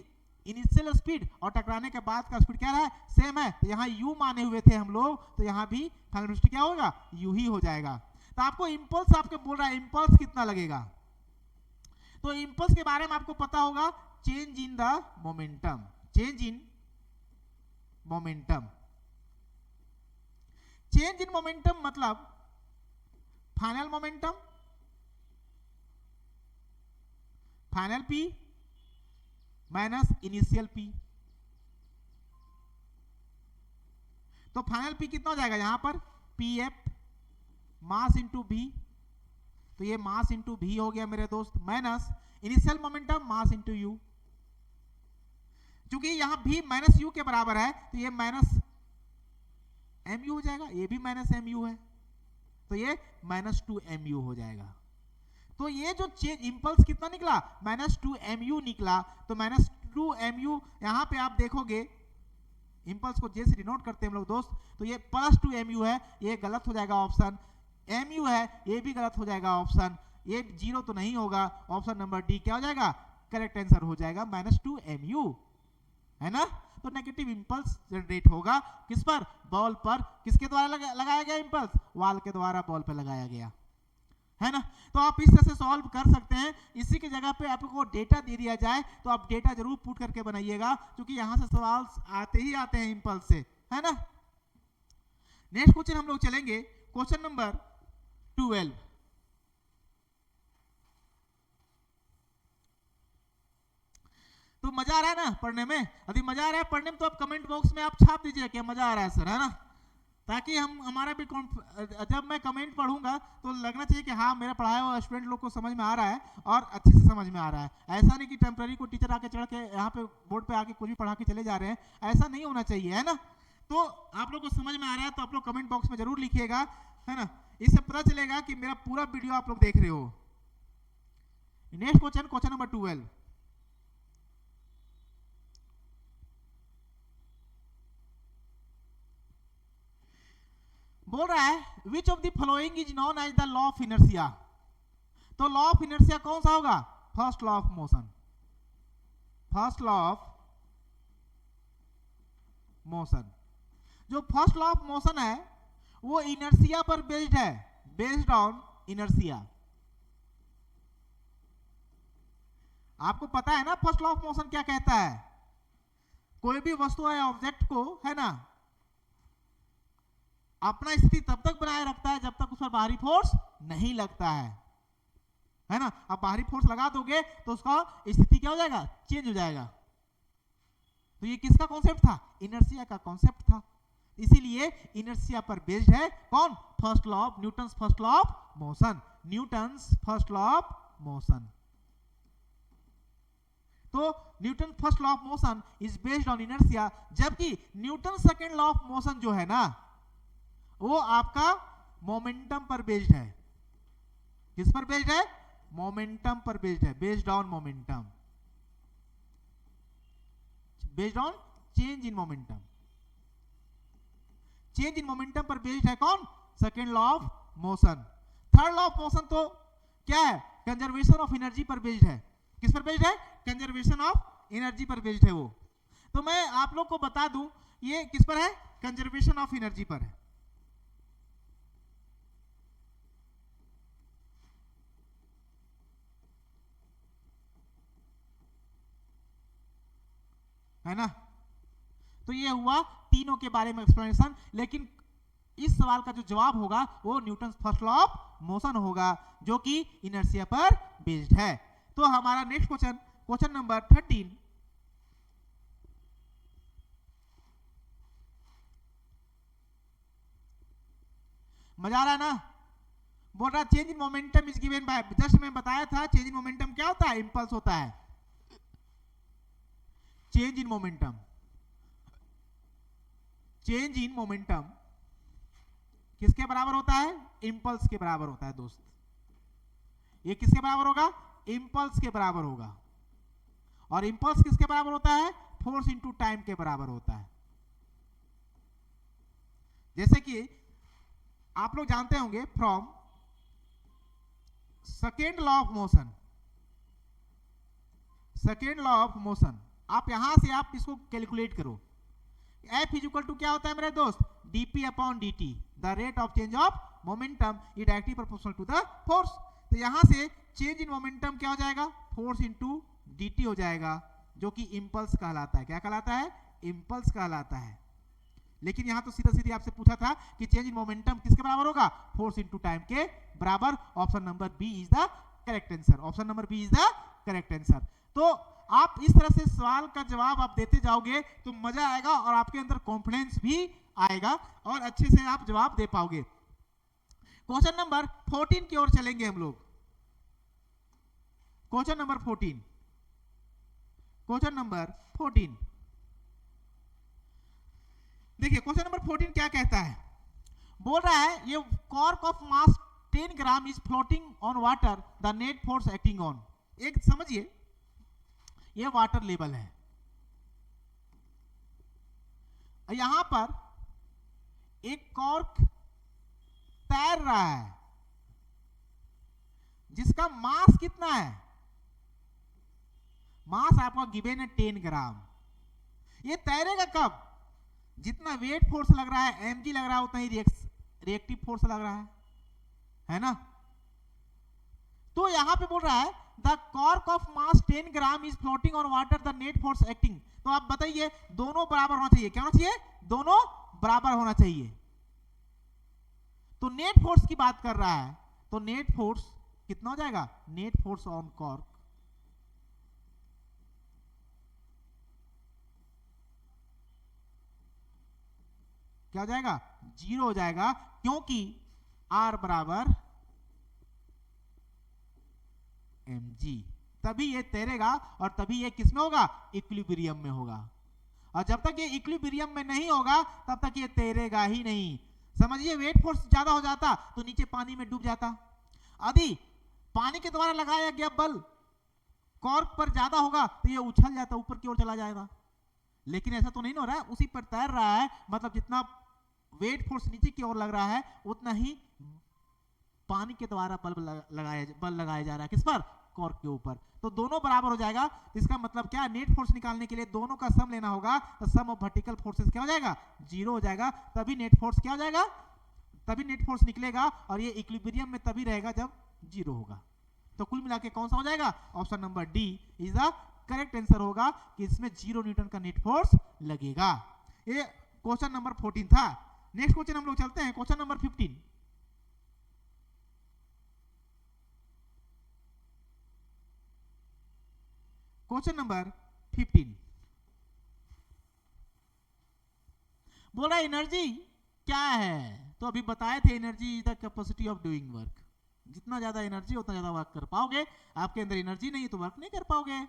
S1: इनिशियल स्पीड और टकराने के बाद का स्पीड क्या है, सेम है, तो यहाँ u माने हुए थे हम लोग, तो यहाँ भी फाइनल वेलोसिटी क्या होगा, u ही हो जाएगा। तो आपको इंपल्स आपके बोल रहा है इंपल्स कितना लगेगा, तो इंपल्स के बारे में आपको पता होगा, change in the momentum, change in momentum. Change in momentum मतलब final momentum, final p minus initial p। तो फाइनल p कितना हो जाएगा यहां पर, pf मास इंटू v, तो ये मास इंटू v हो गया मेरे दोस्त, minus initial momentum mass into u। क्योंकि यहां v माइनस u के बराबर है तो ये माइनस mu हो जाएगा, ये भी माइनस mu है, तो ये माइनस 2 mu हो जाएगा। तो ये जो चेंज इंपल्स कितना निकला, माइनस 2 mu निकला। तो माइनस 2 mu यहां पे आप देखोगे, इंपल्स को जैसे डिनोट करते हैं हम लोग दोस्त, तो ये प्लस 2 mu है, ये गलत हो जाएगा ऑप्शन। mu है, ये भी गलत हो जाएगा ऑप्शन, ये 0 तो नहीं होगा, ऑप्शन नंबर डी क्या हो जाएगा, करेक्ट आंसर हो जाएगा माइनस 2 mu, है ना। तो नेगेटिव इंपल्स जनरेट होगा किस पर, बॉल पर। किसके द्वारा लगाया गया इंपल्स, वॉल के द्वारा बॉल पर लगाया गया, है ना। तो आप इस तरह से सॉल्व कर सकते हैं। इसी की जगह पे आपको डेटा दे दिया जाए तो आप डेटा जरूर पुट करके बनाइएगा, क्योंकि यहां से सवाल आते ही आते हैं इंपल्स से, है ना। नेक्स्ट क्वेश्चन हम लोग चलेंगे, क्वेश्चन नंबर 12। तो मजा आ रहा है ना पढ़ने में? यदि मजा आ रहा है पढ़ने में तो आप कमेंट बॉक्स में आप छाप दीजिए कि मजा आ रहा है सर, है ना, ताकि हम हमारा भी जब मैं कमेंट पढ़ूंगा तो लगना चाहिए कि हाँ मेरा पढ़ाया हुआ स्टूडेंट लोग को समझ में आ रहा है और अच्छे से समझ में आ रहा है। ऐसा नहीं कि टेम्पररी को टीचर आके चढ़ के यहाँ पे बोर्ड पे आके कुछ भी पढ़ा के चले जा रहे हैं, ऐसा नहीं होना चाहिए, है ना। तो आप लोग को समझ में आ रहा है तो आप लोग कमेंट बॉक्स में जरूर लिखिएगा, है ना, इससे पता चलेगा कि मेरा पूरा वीडियो आप लोग देख रहे हो। नेक्स्ट क्वेश्चन, क्वेश्चन नंबर 12 बोल रहा है which of the following is known as the law of inertia. तो लॉ ऑफ इनर्शिया कौन सा होगा? First law of motion. First law of motion, जो फर्स्ट लॉ ऑफ मोशन है वो इनर्शिया पर बेस्ड है, बेस्ड ऑन इनर्शिया। आपको पता है ना फर्स्ट लॉ ऑफ मोशन क्या कहता है? कोई भी वस्तु है ऑब्जेक्ट को, है ना, अपना स्थिति तब तक बनाए रखता है जब तक उस पर बाहरी फोर्स नहीं लगता है ना। अब बाहरी फोर्स लगा दोगे तो उसका स्थिति क्या हो जाएगा? चेंज हो जाएगा। तो ये किसका कॉन्सेप्ट था? इनर्शिया का कॉन्सेप्ट था। इसीलिए इनर्शिया पर बेस्ड है कौन? First law of Newton's first law of motion. Newton's first law of motion. तो Newton first law of motion is based on inertia, जबकि Newton second law of motion जो है ना वो आपका मोमेंटम पर बेस्ड है। किस पर बेस्ड है? मोमेंटम पर बेस्ड है, based on momentum, based on change in momentum. Change in momentum पर बेस्ड है कौन? Second law of motion. Third law of motion तो क्या है? कंजर्वेशन ऑफ एनर्जी पर बेस्ड है। किस पर बेस्ड है? कंजर्वेशन ऑफ एनर्जी पर बेस्ड है वो। तो मैं आप लोग को बता दूं ये किस पर है? कंजर्वेशन ऑफ एनर्जी पर है ना। तो ये हुआ तीनों के बारे में एक्सप्लेनेशन, लेकिन इस सवाल का जो जवाब होगा वो Newton first law of motion होगा जो कि इनर्शिया पर बेस्ड है। तो हमारा नेक्स्ट क्वेश्चन, क्वेश्चन नंबर 13। मजा आ रहा है ना? बोल रहा change in momentum is given by, just मैं बताया था चेंज इन मोमेंटम क्या होता है? इंपल्स होता है। Change in momentum, change in momentum किसके बराबर होता है? इंपल्स के बराबर होता है दोस्त। ये किसके बराबर होगा? इंपल्स के बराबर होगा। और इंपल्स किसके बराबर होता है? फोर्स इनटू टाइम के बराबर होता है। जैसे कि आप लोग जानते होंगे from second law of motion, second law of motion, आप यहां से आप इसको कैलकुलेट करो। F इज इक्वल टू क्या होता है मेरे दोस्त? dp upon dt, the rate of change of momentum is directly proportional to the force. तो यहां से चेंज इन मोमेंटम क्या हो जाएगा? फोर्स इनटू dt हो जाएगा, जो कि इंपल्स कहलाता है। क्या कहलाता है? इंपल्स कहलाता है। लेकिन यहां तो सीधा सीधी आपसे पूछा था कि चेंज इन मोमेंटम किसके बराबर होगा? फोर्स इनटू टाइम के बराबर। Option number B is the correct answer. Option number B is the correct answer. तो आप इस तरह से सवाल का जवाब आप देते जाओगे तो मजा आएगा और आपके अंदर कॉन्फिडेंस भी आएगा और अच्छे से आप जवाब दे पाओगे। क्वेश्चन नंबर 14 की ओर चलेंगे हम लोग। क्वेश्चन नंबर 14, क्वेश्चन नंबर 14 देखिए क्वेश्चन नंबर 14 क्या कहता है? बोल रहा है ये cork of mass 10 gram is floating on water, the net force acting on. एक समझिए, ये वाटर लेवल है, यहां पर एक कॉर्क तैर रहा है जिसका मास कितना है? मास आपका गिवन है 10 ग्राम। ये तैरेगा कब? जितना वेट फोर्स लग रहा है, mg लग रहा है, उतना ही रिएक्टिव फोर्स लग रहा है ना। तो यहां पे बोल रहा है the cork of mass 10 gram is floating on water, the net force acting. तो आप बताइए दोनों बराबर होना चाहिए, क्या होना चाहिए, दोनों बराबर होना चाहिए। तो नेट फोर्स की बात कर रहा है, तो नेट फोर्स कितना हो जाएगा, नेट फोर्स ऑन कॉर्क क्या हो जाएगा, 0 हो जाएगा, क्योंकि R बराबर mg, तभी ये तैरेगा और तभी ये किसमें होगा, इक्विलिब्रियम में होगा। और जब तक ये इक्विलिब्रियम में नहीं होगा तब तक ये तैरेगा ही नहीं। समझिए वेट फोर्स ज्यादा हो जाता तो नीचे पानी में डूब जाता। यदि पानी के द्वारा लगाया गया बल कॉर्क पर ज्यादा होगा तो ये उछल जाता, ऊपर की ओर चला जाएगा। लेकिन ऐसा तो नहीं हो रहा है, उसी पर तैर रहा है, मतलब जितना वेट फोर्स नीचे की ओर लग रहा है उतना ही पानी के द्वारा बल लगाया जा रहा है, किस पर, कॉर्क के ऊपर। तो दोनों बराबर हो जाएगा। इसका मतलब क्या, नेट फोर्स निकालने के लिए दोनों का सम लेना होगा, तो सम ऑफ वर्टिकल फोर्सेस क्या हो जाएगा, 0 हो जाएगा, तभी नेट फोर्स क्या हो जाएगा, तभी नेट फोर्स निकलेगा। और ये इक्विलिब्रियम में तभी रहेगा जब 0 होगा। तो कुल मिला के कौन सा हो जाएगा, option number D is the correct answer होगा कि इसमें 0 न्यूटन का नेट फोर्स लगेगा। ये क्वेश्चन नंबर 14 था। नेक्स्ट क्वेश्चन हम लोग चलते हैं, क्वेश्चन नंबर 15। क्वेश्चन नंबर 15 बोल रहा है एनर्जी क्या है। तो अभी बताए थे energy is the capacity of doing work. जितना ज्यादा एनर्जी उतना ज्यादा वर्क कर पाओगे। आपके अंदर एनर्जी नहीं तो वर्क नहीं कर पाओगे,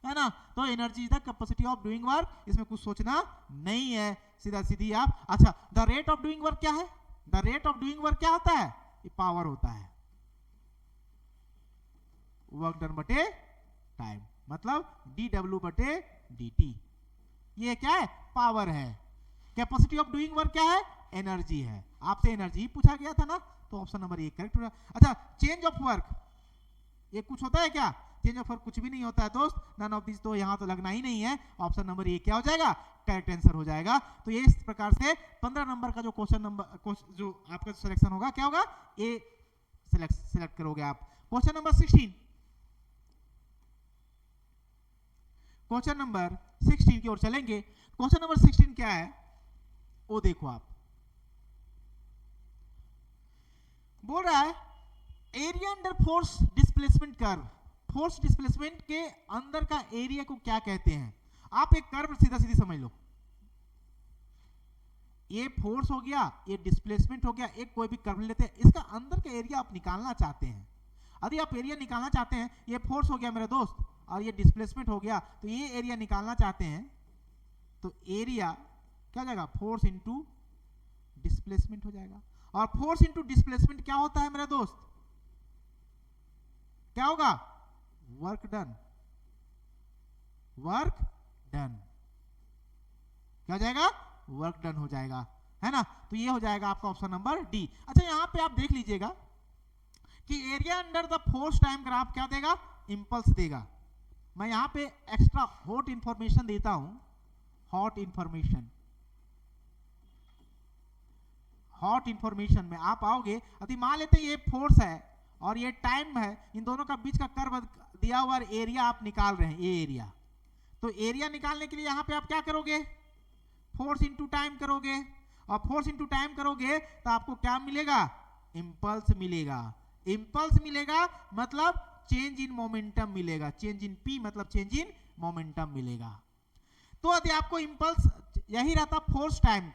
S1: है ना। तो energy is the capacity of doing work, इसमें कुछ सोचना नहीं है, सीधा सीधी आप। अच्छा, the rate of doing work क्या है, the rate of doing work क्या होता है, ये पावर होता है, वर्क डन बटे टाइम, मतलब dw बटे dt। ये क्या है, पावर है। कैपेसिटी ऑफ डूइंग वर्क क्या है, एनर्जी है। आपसे एनर्जी पूछा गया था ना, तो ऑप्शन नंबर ए करेक्ट होगा। अच्छा, चेंज ऑफ वर्क, ये कुछ होता है क्या, चेंज ऑफ वर्क कुछ भी नहीं होता है दोस्त, नन ऑफ दिस, तो यहां तो लगना ही नहीं है। ऑप्शन नंबर ए क्या हो जाएगा, करेक्ट आंसर हो जाएगा। तो ये इस प्रकार से 15 नंबर का जो क्वेश्चन नंबर जो आपका सिलेक्शन होगा क्या होगा, ए सिलेक्ट करोगे आप। क्वेश्चन नंबर 16, क्वेश्चन नंबर 16 की ओर चलेंगे। क्वेश्चन नंबर 16 क्या है वो देखो आप, बोल रहा है area under force displacement curve. Force displacement के अंदर का एरिया को क्या कहते हैं। आप एक कर्व सीधा सीधी समझ लो, ये फोर्स हो गया, ये डिस्प्लेसमेंट हो गया, एक कोई भी कर्व लेते हैं, इसका अंदर का एरिया आप निकालना चाहते हैं। यदि आप एरिया निकालना चाहते हैं, ये फोर्स हो गया मेरे दोस्त और ये डिस्प्लेसमेंट हो गया, तो ये एरिया निकालना चाहते हैं, तो एरिया क्या हो जाएगा, फोर्स इंटू डिस्प्लेसमेंट हो जाएगा। और फोर्स इंटू डिस्प्लेसमेंट क्या होता है मेरे दोस्त, क्या होगा, वर्क डन, वर्क डन, क्या हो जाएगा, वर्क डन हो जाएगा, है ना। तो ये हो जाएगा आपका ऑप्शन नंबर डी। अच्छा, यहां पे आप देख लीजिएगा कि area under the force time graph क्या देगा, इंपल्स देगा। मैं यहां पे एक्स्ट्रा हॉट इंफॉर्मेशन देता हूं, हॉट इंफॉर्मेशन, हॉट इंफॉर्मेशन में आप आओगे, यदि मान लेते हैं ये फोर्स है और ये टाइम है, इन दोनों का बीच का कर्व दिया हुआ एरिया आप निकाल रहे हैं, ये एरिया। तो एरिया निकालने के लिए यहां पे आप क्या करोगे, फोर्स इंटू टाइम करोगे, और फोर्स इंटू टाइम करोगे तो आपको क्या मिलेगा, इंपल्स मिलेगा। इंपल्स मिलेगा मतलब चेंज इन मोमेंटम मिलेगा, चेंज इन पी मतलब चेंज इन मोमेंटम मिलेगा। तो यदि आपको इंपल्स यही रहता फोर्स टाइम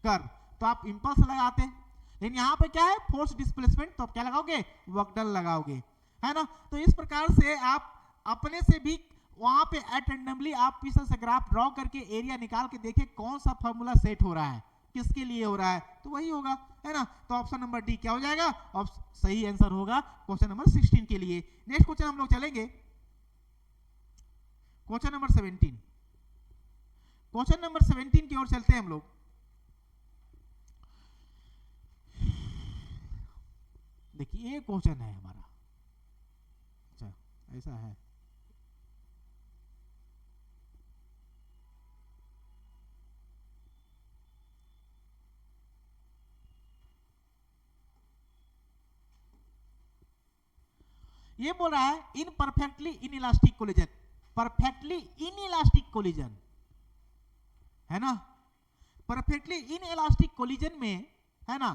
S1: कर, तो आप इंपल्स लगाते, लेकिन यहां पे क्या है, फोर्स डिस्प्लेसमेंट, तो आप क्या लगाओगे, वर्क डन लगाओगे, है ना। तो इस प्रकार से आप अपने से भी वहां पे एट रैंडमली आप इस तरह से ग्राफ ड्रॉ करके एरिया निकाल के देखिए कौन सा फॉर्मूला सेट हो रहा है, किसके लिए हो रहा है, तो वही होगा, है ना। तो ऑप्शन नंबर डी क्या हो जाएगा, सही आंसर होगा क्वेश्चन नंबर 16 के लिए। नेक्स्ट क्वेश्चन हम लोग चलेंगे, क्वेश्चन नंबर 17। क्वेश्चन नंबर 17 की ओर चलते हैं हम लोग। देखिए ये क्वेश्चन है हमारा, अच्छा ऐसा है, ये बोल रहा है in perfectly in elastic collision, perfectly in elastic collision, है ना, परफेक्टली इन इलास्टिक कोलिजन में, है ना,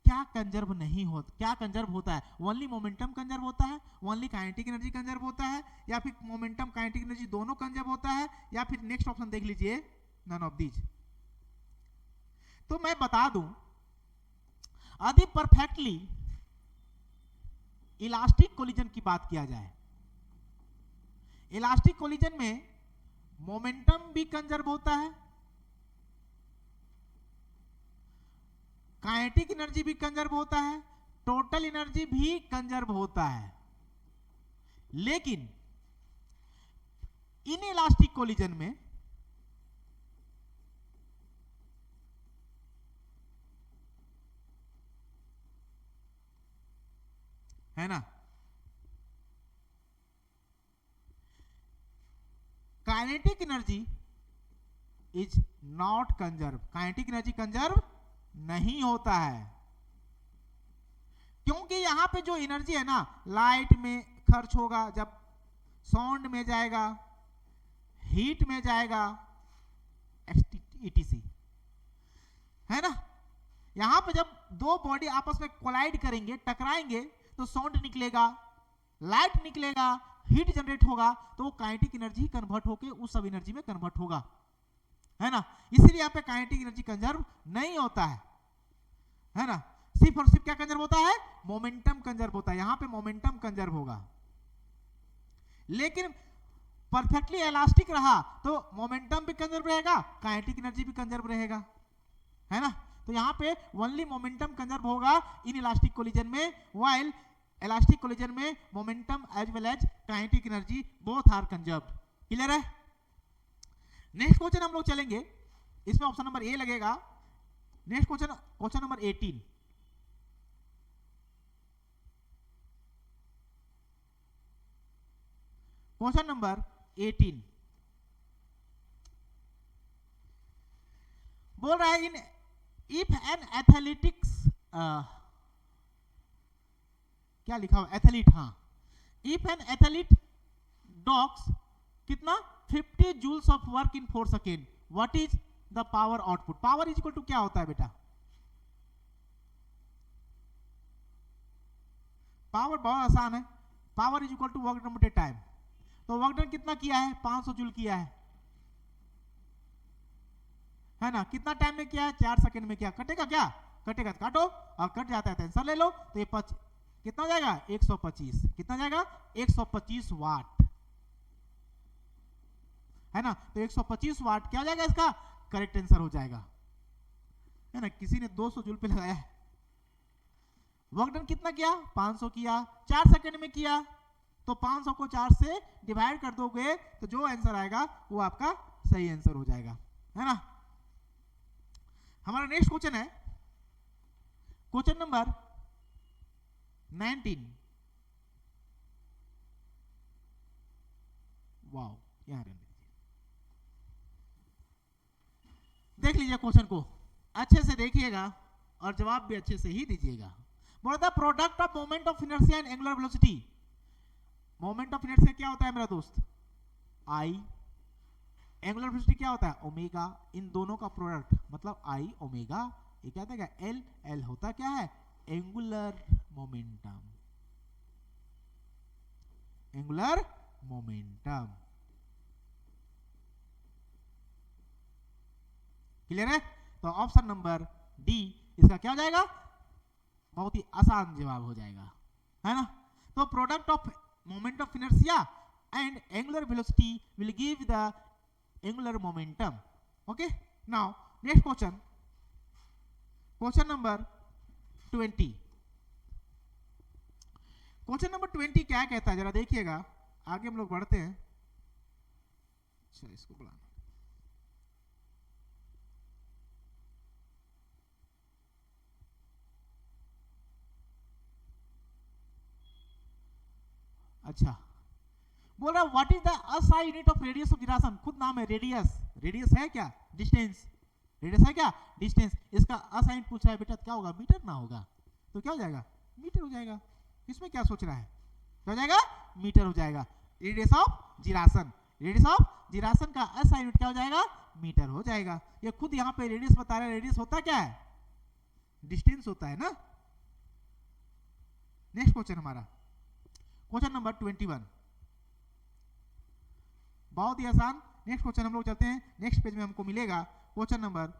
S1: क्या कंजर्व नहीं होता, क्या कंजर्व होता है? ओनली मोमेंटम कंजर्व होता है, ओनली काइनेटिक एनर्जी कंजर्व होता है, या फिर मोमेंटम काइनेटिक एनर्जी दोनों कंजर्व होता है, या फिर नेक्स्ट ऑप्शन देख लीजिए नन ऑफ दीज। तो मैं बता दूं, यदि परफेक्टली इलास्टिक कोलिजन की बात किया जाए, इलास्टिक कोलिजन में मोमेंटम भी कंजर्व होता है, काइनेटिक एनर्जी भी कंजर्व होता है, टोटल एनर्जी भी कंजर्व होता है, लेकिन इन इलास्टिक कोलिजन में है ना, kinetic energy is not conserve, kinetic energy conserve नहीं होता है, क्योंकि यहां पे जो एनर्जी है ना, लाइट में खर्च होगा, जब साउंड में जाएगा, हीट में जाएगा, etc, है ना। यहां पे जब दो बॉडी आपस में कोलाइड करेंगे, टकराएंगे, तो साउंड निकलेगा, लाइट निकलेगा, हीट जनरेट होगा, तो वो काइनेटिक एनर्जी कन्वर्ट होके उस सब एनर्जी में कन्वर्ट होगा, है ना। इसलिए यहाँ पे काइनेटिक एनर्जी कंजर्व नहीं होता है ना। सिर्फ और सिर्फ क्या कंजर्व होता है? मोमेंटम कंजर्व होता है, यहाँ पे मोमेंटम कंजर्व होगा। लेकिन परफेक्टली इलास्टिक रहा तो मोमेंटम भी कंजर्व रहेगा, काइनेटिक एनर्जी भी कंजर्व रहेगा, है ना। तो यहाँ पे ओनली मोमेंटम कंजर्व होगा इन इलास्टिक कोलिजन में, व्हाइल इलास्टिक कोलिजन में momentum as well as kinetic energy both are conserved. Clear है? नेक्स्ट क्वेश्चन हम लोग चलेंगे, इसमें ऑप्शन नंबर ए लगेगा। Next question, question number 18। Question number 18 बोल रहा है, इन इफ एन एथलेटिक्स, क्या लिखा हुआ एथलीट, हाँ, इफ एन एथलीट डॉक्स कितना 50 joules of work in 4 second, what is the power output? Power is equal to क्या होता है बेटा? पावर बहुत आसान है, power is equal to work done by time. तो वर्क डन कितना किया है? 500 जूल किया है ना। कितना टाइम में किया है? 4 सेकंड में किया। कटेगा क्या? कटेगा तो काटो, और कट जाता है तो आंसर ले लो। तो ये कितना हो जाएगा? 125। कितना जाएगा? 125 वाट, है ना। तो 125 वाट क्या हो जाएगा इसका? करेक्ट आंसर हो जाएगा, है ना। किसी ने 200 जूल पे लगाया है। वर्क डन कितना किया? 500 किया, 4 सेकंड में किया, तो 500 को 4 से डिवाइड कर दोगे तो जो आंसर आएगा वो आपका सही आंसर हो जाएगा, है ना। हमारा नेक्स्ट क्वेश्चन है क्वेश्चन नंबर 19। वाओ, यहां रहने दीजिए, देख लीजिए क्वेश्चन को अच्छे से देखिएगा और जवाब भी अच्छे से ही दीजिएगा। बोला था product of moment of inertia and angular velocity. Moment of inertia क्या होता है मेरा दोस्त? आई। एंगुलर वेलोसिटी क्या होता है? ओमेगा। इन दोनों का प्रोडक्ट मतलब आई ओमेगा, ये क्या होता है? एल। एल होता क्या है? Angular momentum. Angular momentum, clear है? तो ऑप्शन नंबर डी इसका क्या हो जाएगा? बहुत ही आसान जवाब हो जाएगा, है ना। तो product of moment of inertia and angular velocity will give the angular momentum. Okay, now next question, question number 20। Question number 20 क्या कहता है जरा देखिएगा, आगे हम लोग बढ़ते हैं। अच्छा, इसको बुलाना। अच्छा, बोल रहा what is the SI unit of radius of gyration? खुद नाम है रेडियस। रेडियस है क्या? डिस्टेंस। रेडियस है क्या? डिस्टेंस। इसका एसआई पूछ रहा है बेटा, क्या होगा? मीटर ना होगा तो क्या हो जाएगा? मीटर हो जाएगा। इसमें क्या सोच रहा है? क्या हो जाएगा, मीटर हो जाएगा। रेडियस ऑफ जिरासन, रेडियस ऑफ जिरासन का एसआई यूनिट क्या हो जाएगा, मीटर हो जाएगा। ये खुद यहाँ पे रेडियस बता रहा है, रेडियस होता क्या है, डिस्टेंस होता है ना। नेक्स्ट क्वेश्चन हमारा क्वेश्चन नंबर 21, बहुत ही आसान। नेक्स्ट क्वेश्चन हम लोग चलते हैं, नेक्स्ट पेज में हमको मिलेगा क्वेश्चन नंबर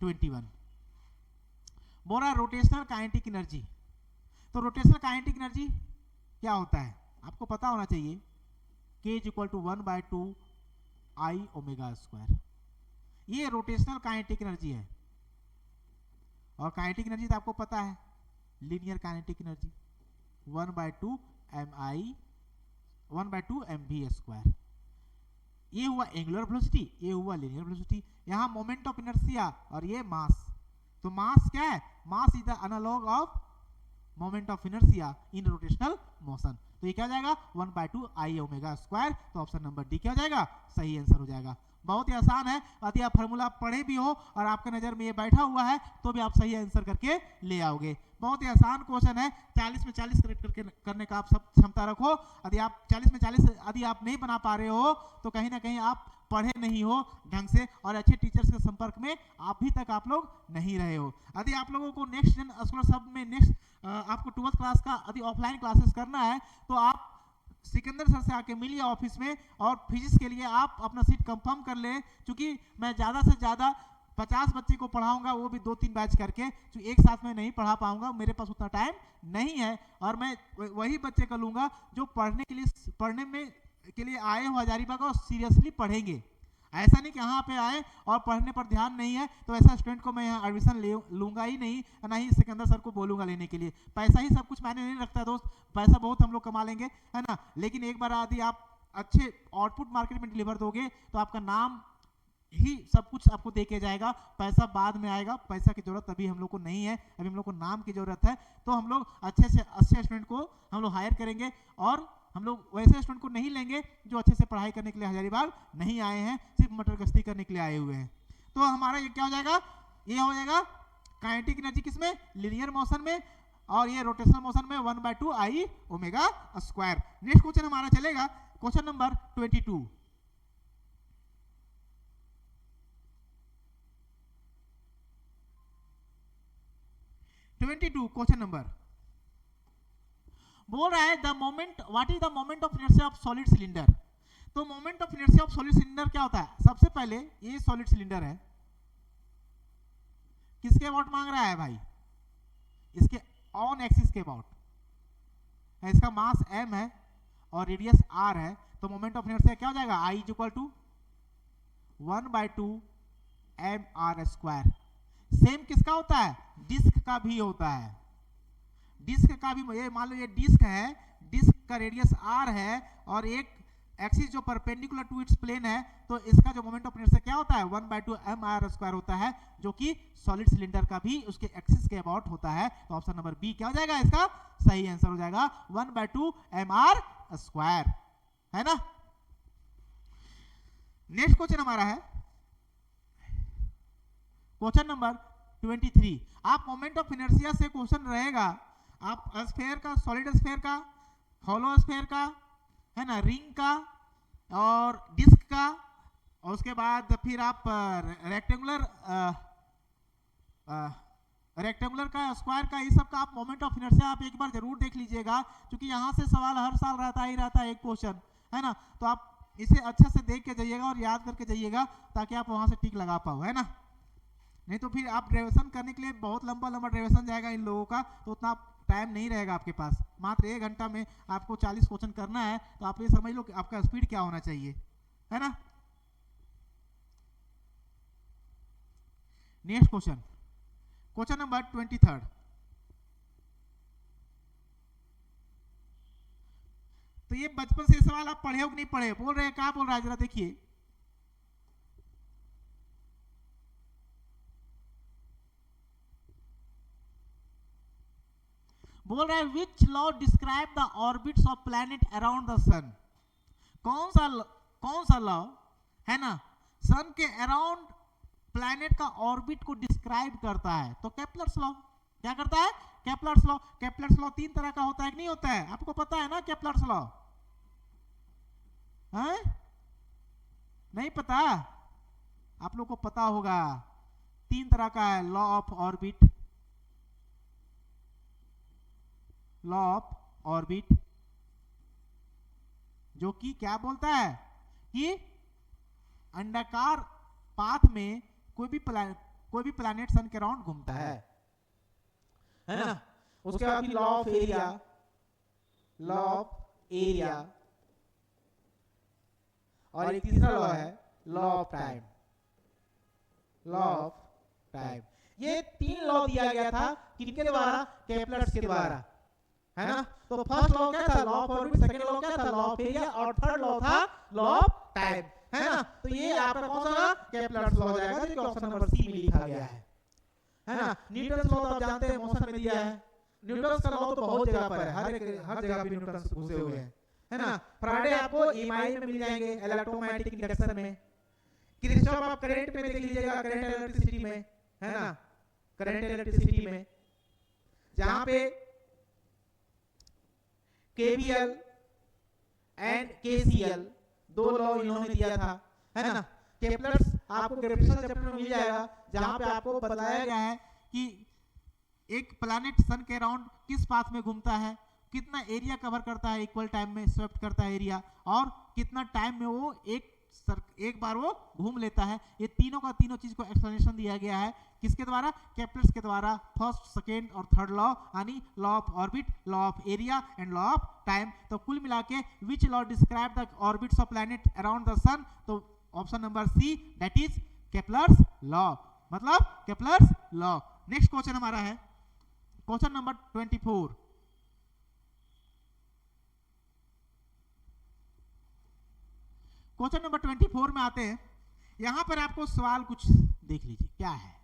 S1: 21। बोल रहा है रोटेशनल काइनेटिक एनर्जी। तो रोटेशनल काइनेटिक एनर्जी क्या होता है, आपको पता होना चाहिए, K is equal to 1/2 I omega square. ये रोटेशनल काइनेटिक एनर्जी है। और काइनेटिक एनर्जी तो आपको पता है, linear kinetic energy 1/2 mv square. ये हुआ एंगुलर वेलोसिटी, ये हुआ लीनियर वेलोसिटी। यहाँ मोमेंट ऑफ इनर्शिया और ये मास। तो मास क्या है, mass is the analog of moment of inertia in rotational motion. तो ये क्या हो जाएगा 1/2 I ओमेगा स्क्वायर। तो ऑप्शन नंबर डी क्या हो जाएगा, सही आंसर हो जाएगा। बहुत ही आसान है, यदि आप फार्मूला पढ़े भी हो और आपके नजर में ये बैठा हुआ है तो भी आप सही आंसर करके ले आओगे। बहुत ही आसान क्वेश्चन है, 40 में 40 करेक्ट करके करने का आप सब क्षमता रखो। यदि आप 40 में 40 यदि आप नहीं बना पा रहे हो तो कहीं ना कहीं आप पढ़े नहीं हो ढंग से और अच्छे टीचर्स के संपर्क में अभी तक आप लोग नहीं रहे हो। यदि आप लोगों को नेक्स्ट जन स्कॉलरशिप में नेक्स्ट आपको 12th क्लास का यदि ऑफलाइन क्लासेस करना है तो आप सिकंदर सर से आके मिलिए ऑफिस में, और फिजिक्स के लिए आप अपना सीट कंफर्म कर ले, क्योंकि मैं ज़्यादा से ज़्यादा 50 बच्चे को पढ़ाऊंगा, वो भी 2-3 बैच करके, जो एक साथ में नहीं पढ़ा पाऊंगा, मेरे पास उतना टाइम नहीं है। और मैं वही बच्चे का लूंगा जो पढ़ने में के लिए आए हो हजारीबाग और सीरियसली पढ़ेंगे। ऐसा नहीं कि यहाँ पे आए और पढ़ने पर ध्यान नहीं है तो ऐसा स्टूडेंट को मैं यहाँ एडमिशन लूंगा ही नहीं, ना ही सिकंदर सर को बोलूंगा लेने के लिए। पैसा ही सब कुछ मायने नहीं रखता है दोस्त, पैसा बहुत हम लोग कमा लेंगे, है ना, लेकिन एक बार यदि आप अच्छे आउटपुट मार्केट में डिलीवर दोगे तो आपका नाम ही सब कुछ आपको दे के जाएगा, पैसा बाद में आएगा। पैसा की जरूरत अभी हम लोग को नहीं है, अभी हम लोग को नाम की जरूरत है। तो हम लोग अच्छे से अच्छे स्टूडेंट को हम लोग हायर करेंगे, और हम लोग वैसे स्टूडेंट को नहीं लेंगे जो अच्छे से पढ़ाई करने के लिए हजारीबाग नहीं आए हैं, सिर्फ मटर गश्ती करने के लिए आए हुए हैं। तो हमारा ये क्या हो जाएगा, ये हो जाएगा काइनेटिक एनर्जी किसमें, लीनियर मोशन में, और ये रोटेशनल मोशन में 1/2 I omega square. Next question हमारा चलेगा क्वेश्चन नंबर 22। क्वेश्चन नंबर बोल रहा है the moment, what is the moment of inertia of solid cylinder. तो moment of inertia of solid cylinder क्या होता है, सबसे पहले ये सॉलिड सिलेंडर है, किसके अबाउट मांग रहा है भाई, इसके ऑन एक्सिस के अबाउट, इसका मास m है और रेडियस r है। तो मोमेंट ऑफ इनर्शिया क्या हो जाएगा, I is equal to 1/2 mr square. Same किसका होता है, डिस्क का भी होता है, डिस्क का भी। ये मान लो ये डिस्क है, डिस्क का रेडियस r है और एक एक्सिस जो परपेंडिकुलर टू इट्स प्लेन है, तो इसका जो मोमेंट ऑफ इनर्शिया क्या होता है 1/2 mr स्क्वायर होता है, जो कि सॉलिड सिलेंडर का भी उसके एक्सिस के अबाउट होता है। तो ऑप्शन नंबर बी क्या हो जाएगा, इसका सही आंसर हो जाएगा 1/2 mr स्क्वायर, है ना। नेक्स्ट क्वेश्चन हमारा है क्वेश्चन नंबर 23। आप मोमेंट ऑफ इनर्शिया से क्वेश्चन रहेगा, आप स्फीयर का, सॉलिड स्फीयर का, हॉलो स्फीयर का, है ना, रिंग का और डिस्क का, और उसके बाद फिर आप रेक्टेंगुलर का, स्क्वायर का, ये सब का आप मोमेंट ऑफ इनर्शिया आप एक बार जरूर देख लीजिएगा, क्योंकि यहाँ से सवाल हर साल रहता ही रहता है एक क्वेश्चन, है ना। तो आप इसे अच्छे से देख के जाइएगा और याद करके जाइएगा ताकि आप वहां से टिक लगा पाओ, है ना। नहीं तो फिर आप डेरिवेशन करने के लिए बहुत लंबा लंबा डेरिवेशन जाएगा इन लोगों का, तो उतना टाइम नहीं रहेगा आपके पास। मात्र 1 घंटा में आपको 40 क्वेश्चन करना है, तो आप ये समझ लो कि आपका स्पीड क्या होना चाहिए, है ना। Next question, question number 23। तो ये बचपन से सवाल आप पढ़े हो कि नहीं पढ़े, बोल रहे हैं, क्या बोल रहा है जरा देखिए। बोल रहा है which law describe the orbits of planet around the sun. कौन सा लॉ है ना सन के अराउंड प्लैनेट का ऑर्बिट को डिस्क्राइब करता है, तो केपलर्स लॉ। क्या करता है? Kepler's law. केपलर्स लॉ 3 तरह का होता है कि नहीं होता है? आपको पता है ना केपलर्स लॉ? नहीं पता? आप लोग को पता होगा। 3 तरह का है, law of orbit, law of orbit, जो कि क्या बोलता है कि अंडाकार पाथ में कोई भी प्लैनेट सन के अराउंड घूमता है ना? उसके बाद law of area, law of area, और एक तीसरा लॉ है law of time, law of time. ये 3 लॉ दिया गया था किनके द्वारा? केपलर्स के द्वारा, है ना? तो फर्स्ट लॉ क्या था? Law of orbit. Second law क्या था? Law of area. और थर्ड लॉ था लॉ ऑफ टाइम, है ना? तो ये आपका कौन सा होगा? केपलर्स लॉ हो जाएगा, जो कि ऑप्शन नंबर सी में लिखा गया है ना? न्यूटन लॉ तो आप जानते हैं, मोशन में दिया है। न्यूटन का लॉ तो बहुत जगह पर है, हर जगह पे न्यूटन घुसे हुए हैं, है ना? फैराडे आपको एमआई में मिल जाएंगे, इलेक्ट्रोमैग्नेटिक इंडक्शन में। किरचॉफ आप करंट में देख लीजिएगा, करंट इलेक्ट्रिसिटी में, है ना? करंट इलेक्ट्रिसिटी में, जहां पे केवीएल एंड केसीएल 2 लॉ इन्होंने दिया था, है ना? केपलर्स आपको ग्रेविटेशनल चैप्टर में मिल जाएगा, जहां पे आपको बताया गया है कि एक प्लैनेट सन के अराउंड किस पाथ में घूमता है, कितना एरिया कवर करता है, इक्वल टाइम में स्वेप्ट करता है एरिया, और कितना टाइम में वो एक बार वो घूम लेता है। ये तीनों का तीनों चीज को एक्सप्लेनेशन दिया गया है किसके द्वारा? केपलर्स के द्वारा। फर्स्ट, सेकेंड और थर्ड लॉ, यानी law of orbit, law of area and law of time. तो कुल मिला के which law describe the orbits of planet around the sun? तो option number C, that is Kepler's law, मतलब Kepler's law. Next question हमारा है question number 24। Question number 24 में आते हैं। यहां पर आपको सवाल कुछ देख लीजिए क्या है।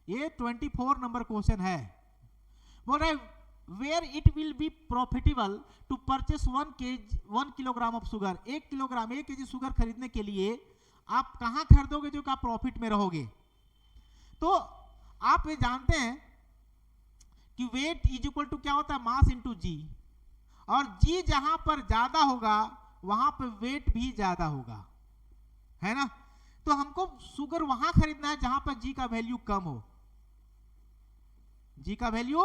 S1: ये 24 नंबर क्वेश्चन है। बोल रहा है where it will be profitable to purchase 1 kilogram of sugar. 1 kilogram 1 KG sugar खरीदने के लिए आप कहां खरीदोगे जो कि आप प्रॉफिट में रहोगे? तो आप ये जानते हैं कि वेट इज इक्वल टू क्या होता है? मास इंटू जी, और जी जहां पर ज्यादा होगा वहां पर वेट भी ज्यादा होगा, है ना? तो हमको शुगर वहां खरीदना है जहां पर जी का वैल्यू कम हो, जी का वैल्यू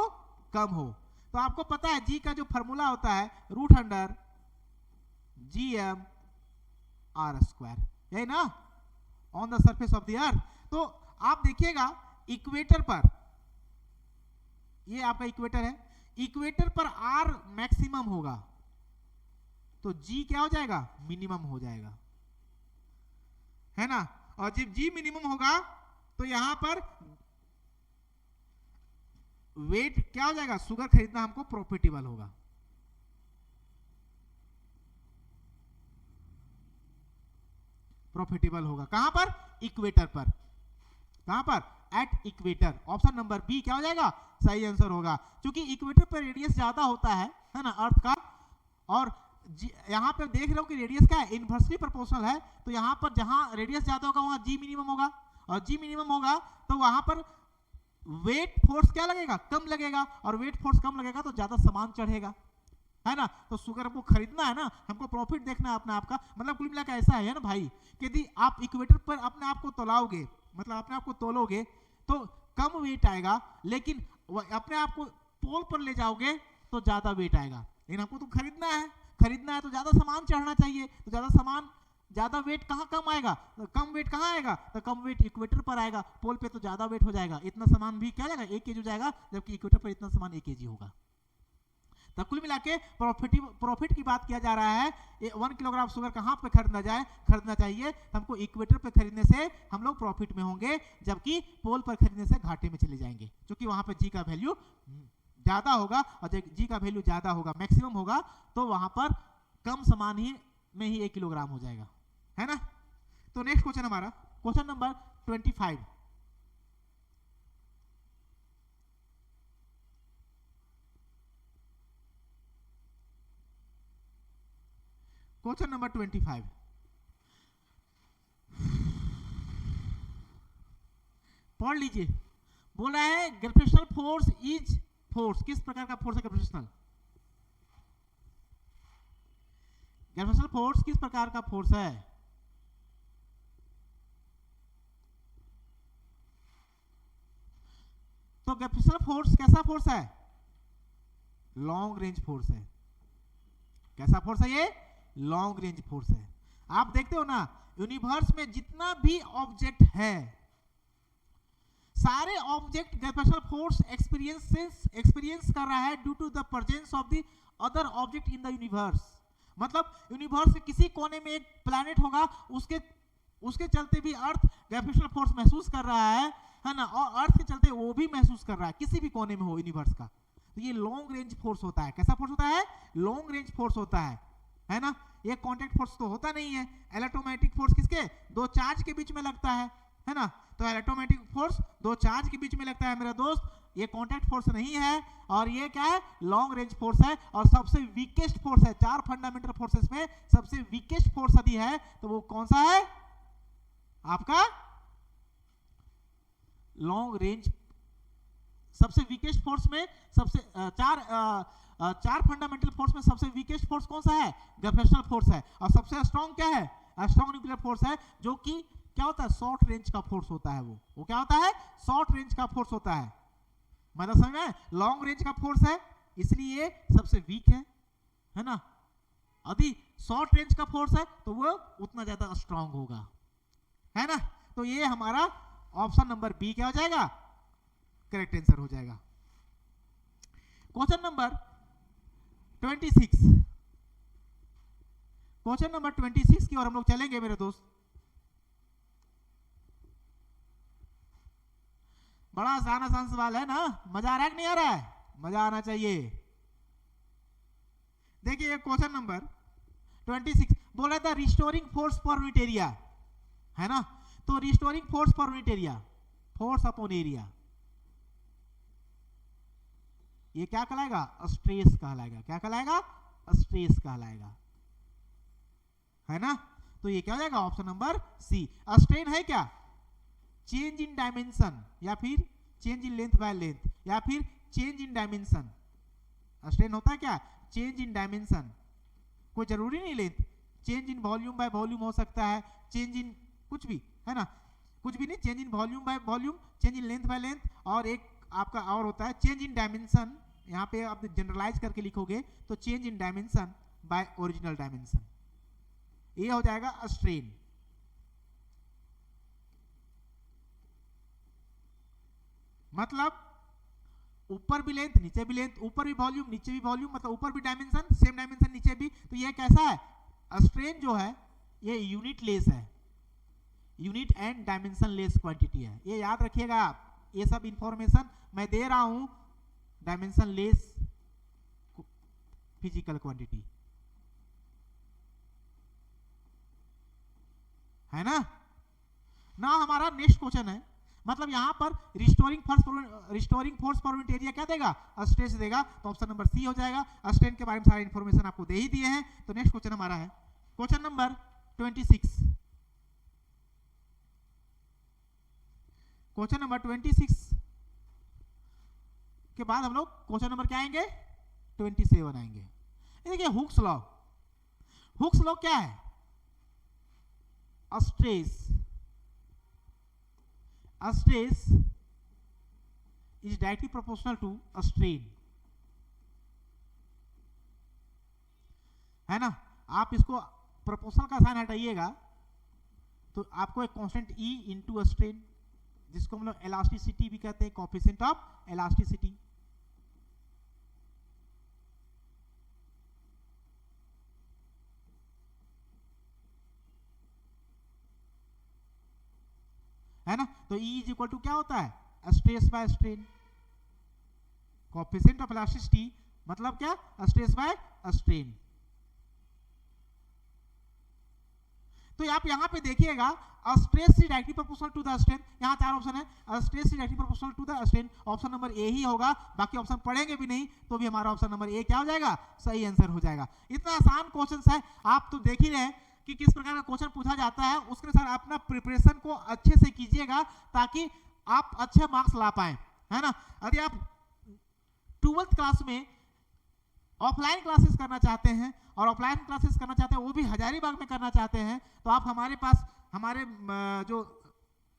S1: कम हो। तो आपको पता है जी का जो फॉर्मूला होता है √अंडर GM R स्क्वायर, यही ना? On the surface of the earth. तो आप देखिएगा इक्वेटर पर, ये आपका इक्वेटर है, इक्वेटर पर R मैक्सिमम होगा तो G क्या हो जाएगा? मिनिमम हो जाएगा, है ना? और जब G मिनिमम होगा तो यहां पर वेट क्या हो जाएगा? शुगर खरीदना हमको प्रॉफिटेबल होगा। प्रॉफिटेबल होगा कहां पर? इक्वेटर पर। कहां पर? At equator. Option number B क्या हो जाएगा? सही आंसर होगा, क्योंकि इक्वेटर पर रेडियस ज्यादा होता है ना अर्थ का, और यहां पे देख रहे हो कि रेडियस क्या है? इनवर्सली प्रोपोर्शनल है। तो यहां पर जहां रेडियस ज्यादा होगा वहां जी मिनिमम होगा, और जी मिनिमम होगा तो वहां पर वेट फोर्स क्या लगेगा? कम लगेगा, और वेट फोर्स कम लगेगा तो ज्यादा सामान चढ़ेगा, है ना? तो शुगर हमको खरीदना है ना, हमको प्रॉफिट देखना है अपने आप का। मतलब कुल मिलाकर ऐसा है ना भाई कि यदि आप इक्वेटर पर अपने आप को तोलाओगे, मतलब अपने आप को तोलोगे तो कम वेट आएगा, लेकिन अपने आप को पोल पर ले जाओगे तो ज्यादा वेट आएगा। लेकिन हमको तो खरीदना है तो ज्यादा सामान चढ़ना चाहिए, तो ज्यादा सामान, ज्यादा वेट कहाँ कम आएगा? तो कम वेट कहाँ आएगा? तो कम वेट इक्वेटर पर आएगा, पोल पे तो ज्यादा वेट हो जाएगा। इतना सामान भी क्या जाएगा? 1 केजी हो जाएगा, जबकि इक्वेटर पर इतना सामान 1 केजी होगा। तो कुल मिला के प्रॉफिट की बात किया जा रहा है। 1 किलोग्राम शुगर कहाँ पे खरीदना चाहिए? हमको इक्वेटर पे खरीदने से हम लोग प्रॉफिट में होंगे, जबकि पोल पर खरीदने से घाटे में चले जाएंगे, क्योंकि वहां पे जी का वैल्यू ज्यादा होगा, और जब जी का वैल्यू ज्यादा होगा, मैक्सिमम होगा, तो वहां पर कम सामान ही में ही 1 किलोग्राम हो जाएगा, है ना? तो नेक्स्ट क्वेश्चन हमारा क्वेश्चन नंबर 25। Question number 25। पढ़ लीजिए। बोल रहा है ग्रेविटेशनल फोर्स इज फोर्स, किस प्रकार का फोर्स है ग्रेविटेशनल? ग्रेविटेशनल फोर्स किस प्रकार का फोर्स है? तो ग्रेविटेशनल फोर्स कैसा फोर्स है? लॉन्ग रेंज फोर्स है। कैसा फोर्स है ये? लॉन्ग रेंज फोर्स है। आप देखते हो ना यूनिवर्स में जितना भी ऑब्जेक्ट है, सारे ऑब्जेक्ट ग्रेविटेशनल फोर्स एक्सपीरियंस कर रहा है due to the presence of the other object in the universe. मतलब यूनिवर्स के किसी कोने में एक प्लैनेट होगा, उसके चलते भी अर्थ ग्रेविटेशनल फोर्स महसूस कर रहा है ना, और अर्थ के चलते वो भी महसूस कर रहा है, किसी भी कोने में हो यूनिवर्स का। तो ये लॉन्ग रेंज फोर्स होता है। कैसा फोर्स होता है? लॉन्ग रेंज फोर्स होता है ना। ये कॉन्टैक्ट फोर्स तो होता नहीं है। इलेक्ट्रोमैग्नेटिक फोर्स किसके? दो चार्ज के बीच में लगता है ना। तो इलेक्ट्रोमैग्नेटिक फोर्स दो चार्ज के बीच में लगता है मेरा दोस्त, ये कॉन्टैक्ट फोर्स नहीं है। और ये क्या है? लॉन्ग रेंज फोर्स है, और सबसे वीकेस्ट फोर्स है। चार फंडामेंटल फोर्सेस में सबसे वीकेस्ट फोर्स यदि है तो वो कौन सा है? आपका लॉन्ग रेंज। सबसे वीकेस्ट फोर्स में सबसे चार फंडामेंटल फोर्स में सबसे वीकेस्ट फोर्स कौन सा है? ग्रेविटेशनल फोर्स है। और सबसे स्ट्रॉन्ग क्या है? स्ट्रॉन्ग न्यूक्लियर फोर्स है, जो कि क्या होता है? शॉर्ट रेंज का फोर्स होता है। वो क्या होता है? शॉर्ट रेंज का फोर्स होता है। मतलब समझ में? लॉन्ग रेंज का फोर्स है इसलिए सबसे वीक है ना। यदि शॉर्ट रेंज का फोर्स है तो वो उतना ज्यादा स्ट्रॉन्ग होगा, है ना। तो ये हमारा ऑप्शन नंबर बी क्या हो जाएगा? करेक्ट आंसर हो जाएगा। Question number 26। क्वेश्चन नंबर 26 की ओर हम लोग चलेंगे मेरे दोस्त। बड़ा आसान सवाल है ना। मजा आ रहा है कि नहीं आ रहा है? मजा आना चाहिए। देखिए क्वेश्चन नंबर 26 बोल रहा था रिस्टोरिंग फोर्स पर यूनिट एरिया, है ना। तो रिस्टोरिंग फोर्स पर unit area, force upon area, ये क्या कहलाएगा? स्ट्रेस कहलाएगा। क्या कहलाएगा? स्ट्रेस कहलाएगा, है ना। तो ये क्या हो जाएगा? ऑप्शन नंबर सी। स्ट्रेन है क्या? चेंज इन डायमेंशन, या फिर change in length by length, या फिर चेंज इन डायमेंशन। स्ट्रेन होता है क्या? चेंज इन डायमेंशन, कोई जरूरी नहीं length. Change in volume by volume हो सकता है, चेंज इन कुछ भी, है ना। कुछ भी नहीं, change in volume by volume, change in length by length, और एक आपका और होता है चेंज इन डायमेंशन। यहाँ पे आप जनरलाइज करके लिखोगे तो change in dimension by original dimension, ये हो जाएगा स्ट्रेन। मतलब ऊपर भी लेंथ नीचे भी लेंथ, ऊपर भी वॉल्यूम नीचे भी वॉल्यूम, मतलब ऊपर भी डायमेंशन सेम डायमेंशन नीचे भी। तो ये कैसा है? स्ट्रेन जो है ये यूनिट लेस है, unit and dimension less quantity है। ये याद रखिएगा आप, ये सब इंफॉर्मेशन मैं दे रहा हूं डायमेंशन लेस फिजिकल क्वांटिटी, है ना। ना हमारा नेक्स्ट क्वेश्चन है, मतलब यहां पर रिस्टोरिंग फोर्स पर यूनिट एरिया क्या देगा? स्ट्रेस देगा। तो ऑप्शन नंबर सी हो जाएगा। स्ट्रेन के बारे में सारा इंफॉर्मेशन आपको दे ही दिए हैं। तो नेक्स्ट क्वेश्चन हमारा है क्वेश्चन नंबर 26। क्वेश्चन नंबर 26 के बाद हम लोग क्वेश्चन नंबर क्या आएंगे? 27 आएंगे। देखिए हुक्स लॉ। हुक्स लॉ क्या है? Stress is directly proportional to strain, है ना। आप इसको प्रोपोर्शनल का साइन हटाइएगा तो आपको एक कांस्टेंट E इंटू स्ट्रेन, जिसको हम लोग इलास्टिसिटी भी कहते हैं, कोएफिशिएंट ऑफ इलास्टिसिटी, है ना। तो E इज इक्वल टू क्या होता है? Stress by strain. Coefficient of elasticity मतलब क्या? Stress by strain. तो आप यहां पे देखिएगा stress is directly proportional to the strain. यहां चार ऑप्शन है, stress is directly proportional to the strain. Option number A ही होगा, बाकी ऑप्शन पढ़ेंगे भी नहीं तो भी हमारा ऑप्शन नंबर ए क्या हो जाएगा? सही आंसर हो जाएगा। इतना आसान क्वेश्चन है, आप तो देख ही रहे हैं कि किस प्रकार का क्वेश्चन पूछा जाता है। उसके अनुसार अपना प्रिपरेशन को अच्छे से कीजिएगा ताकि आप अच्छे मार्क्स ला पाए, है ना। यदि आप 12th क्लास में ऑफलाइन क्लासेस करना चाहते हैं और ऑफलाइन क्लासेस करना चाहते हैं वो भी हजारीबाग में करना चाहते हैं, तो आप हमारे पास हमारे जो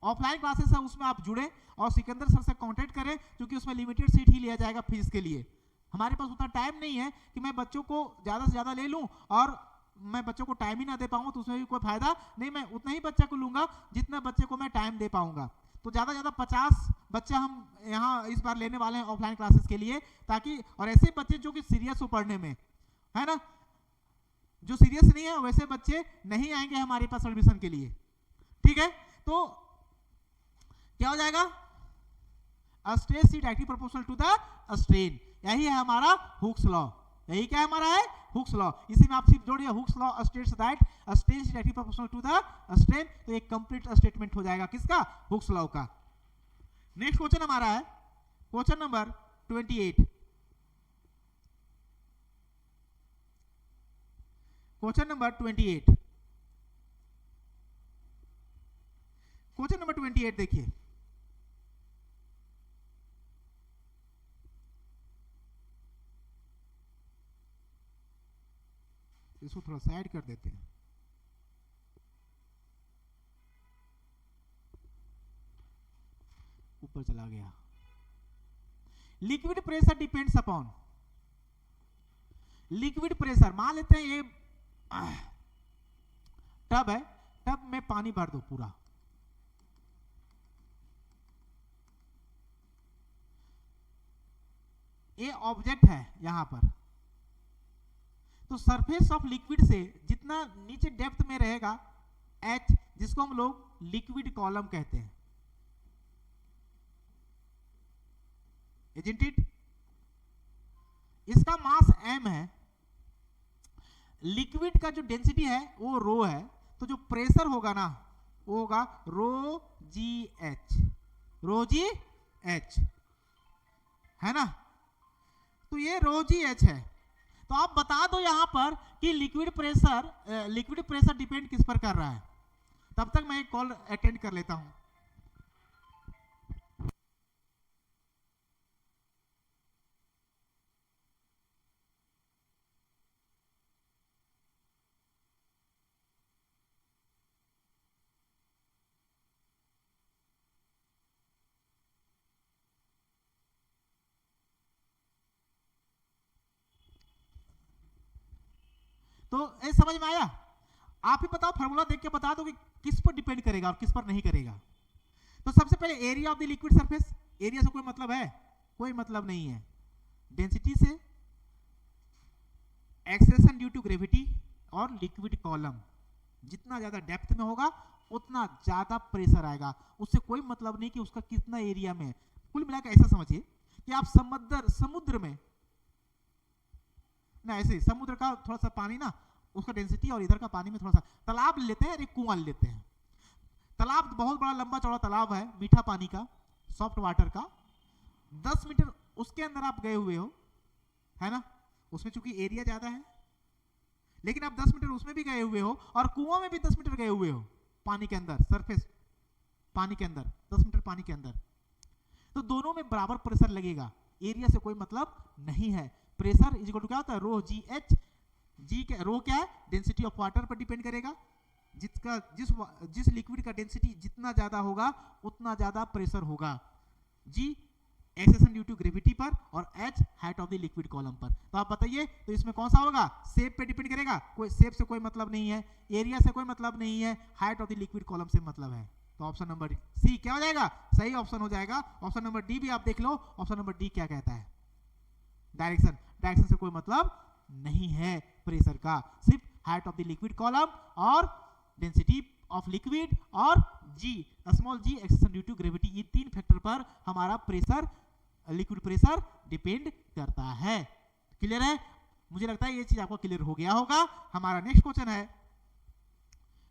S1: ऑफलाइन क्लासेस है उसमें आप जुड़े और सिकंदर सर से कांटेक्ट करें, क्योंकि उसमें लिमिटेड सीट ही लिया जाएगा फीस के लिए। हमारे पास उतना टाइम नहीं है कि मैं बच्चों को ज़्यादा से ज़्यादा ले लूं और मैं बच्चों को टाइम ही ना दे पाऊँ तो उसमें भी कोई फायदा नहीं। मैं उतना ही बच्चा को लूंगा जितना बच्चे को मैं टाइम दे पाऊंगा। तो ज़्यादा ज़्यादा 50 बच्चा हम यहाँ इस बार लेने वाले हैं ऑफलाइन क्लासेस के लिए, ताकि और ऐसे बच्चे जो कि सीरियस हो पढ़ने में, है ना, जो सीरियस नहीं है वैसे बच्चे नहीं आएंगे हमारे पास एडमिशन के लिए, ठीक है। तो क्या हो जाएगा, strain seat directly proportional to the strain, यही है हमारा हुक्स लॉ। यही क्या हमारा है, हुक्स लॉ। इसी में आप सिर्फ जोड़िए Hooke's law states that strain is directly proportional to the strain, तो एक कंप्लीट स्टेटमेंट हो जाएगा किसका, हुक्स लॉ का। नेक्स्ट क्वेश्चन हमारा है question number 28। Question number 28, question number 28 देखिए, इसको थोड़ा साइड कर देते हैं। ऊपर चला गया। Liquid pressure depends upon, liquid pressure मान लेते हैं ये टब है, टब में पानी भर दो पूरा, ये ऑब्जेक्ट है यहां पर, तो सरफेस ऑफ लिक्विड से जितना नीचे डेप्थ में रहेगा H, जिसको हम लोग लिक्विड कॉलम कहते हैं, isn't it? इसका मास m है, लिक्विड का जो डेंसिटी है वो रो है, तो जो प्रेशर होगा ना वो होगा रो जी एच, रो जी एच, है ना। तो ये रो जी एच है। तो आप बता दो यहां पर कि लिक्विड प्रेशर डिपेंड किस पर कर रहा है। तब तक मैं एक कॉल अटेंड कर लेता हूं। तो ये समझ में आया? आप ही बताओ, फार्मूला देख के बता दो कि किस पर डिपेंड करेगा और किस पर नहीं करेगा। तो सबसे पहले area of the liquid surface, area से कोई मतलब है? कोई मतलब नहीं है। डेंसिटी से, एक्सेलेरेशन ड्यू टू ग्रेविटी और लिक्विड कॉलम, जितना ज्यादा डेप्थ में होगा उतना ज्यादा प्रेशर आएगा, उससे कोई मतलब नहीं कि उसका कितना एरिया में। कुल मिलाकर ऐसा समझिए कि आप समुद्र में ना, ऐसे समुद्र का थोड़ा सा पानी ना, उसका डेंसिटी और इधर का पानी में थोड़ा सा, तालाब लेते हैं, एक कुआं लेते हैं। तालाब बहुत बड़ा लंबा चौड़ा तालाब है, मीठा पानी का, सॉफ्ट वाटर का, 10 मीटर उसके अंदर आप गए हुए हो, है ना। उसमें चूंकि एरिया ज्यादा है, लेकिन आप 10 मीटर उसमें भी गए हुए हो और कुआं में भी 10 मीटर गए हुए हो, पानी के अंदर, सरफेस पानी के अंदर 10 मीटर पानी के अंदर, तो दोनों में बराबर प्रेशर लगेगा। एरिया से कोई मतलब नहीं है। प्रेशर इज इक्वल टू क्या होता है, रो जी एच। जी क्या, रो क्या है, डेंसिटी ऑफ वाटर पर डिपेंड करेगा। जिस लिक्विड का डेंसिटी जितना ज्यादा होगा उतना ज्यादा प्रेशर होगा। जी एक्सेलेरेशन ड्यू टू ग्रेविटी पर और H height of the liquid column पर। तो आप बताइए, तो इसमें कौन सा होगा, शेप पे डिपेंड करेगा? कोई शेप से कोई मतलब नहीं है, एरिया से कोई मतलब नहीं है, height of the liquid column से मतलब है। तो ऑप्शन नंबर सी क्या हो जाएगा, सही ऑप्शन हो जाएगा। ऑप्शन नंबर डी भी आप देख लो, ऑप्शन नंबर डी क्या कहता है, डायरेक्शन, डायरेक्शन से कोई मतलब नहीं है प्रेशर का, सिर्फ height of the liquid column और डेंसिटी ऑफ लिक्विड और g small g acceleration due to gravity, ये तीन फैक्टर पर हमारा प्रेशर, लिक्विड प्रेशर डिपेंड करता है। क्लियर है? मुझे लगता है ये चीज आपको क्लियर हो गया होगा। हमारा नेक्स्ट क्वेश्चन है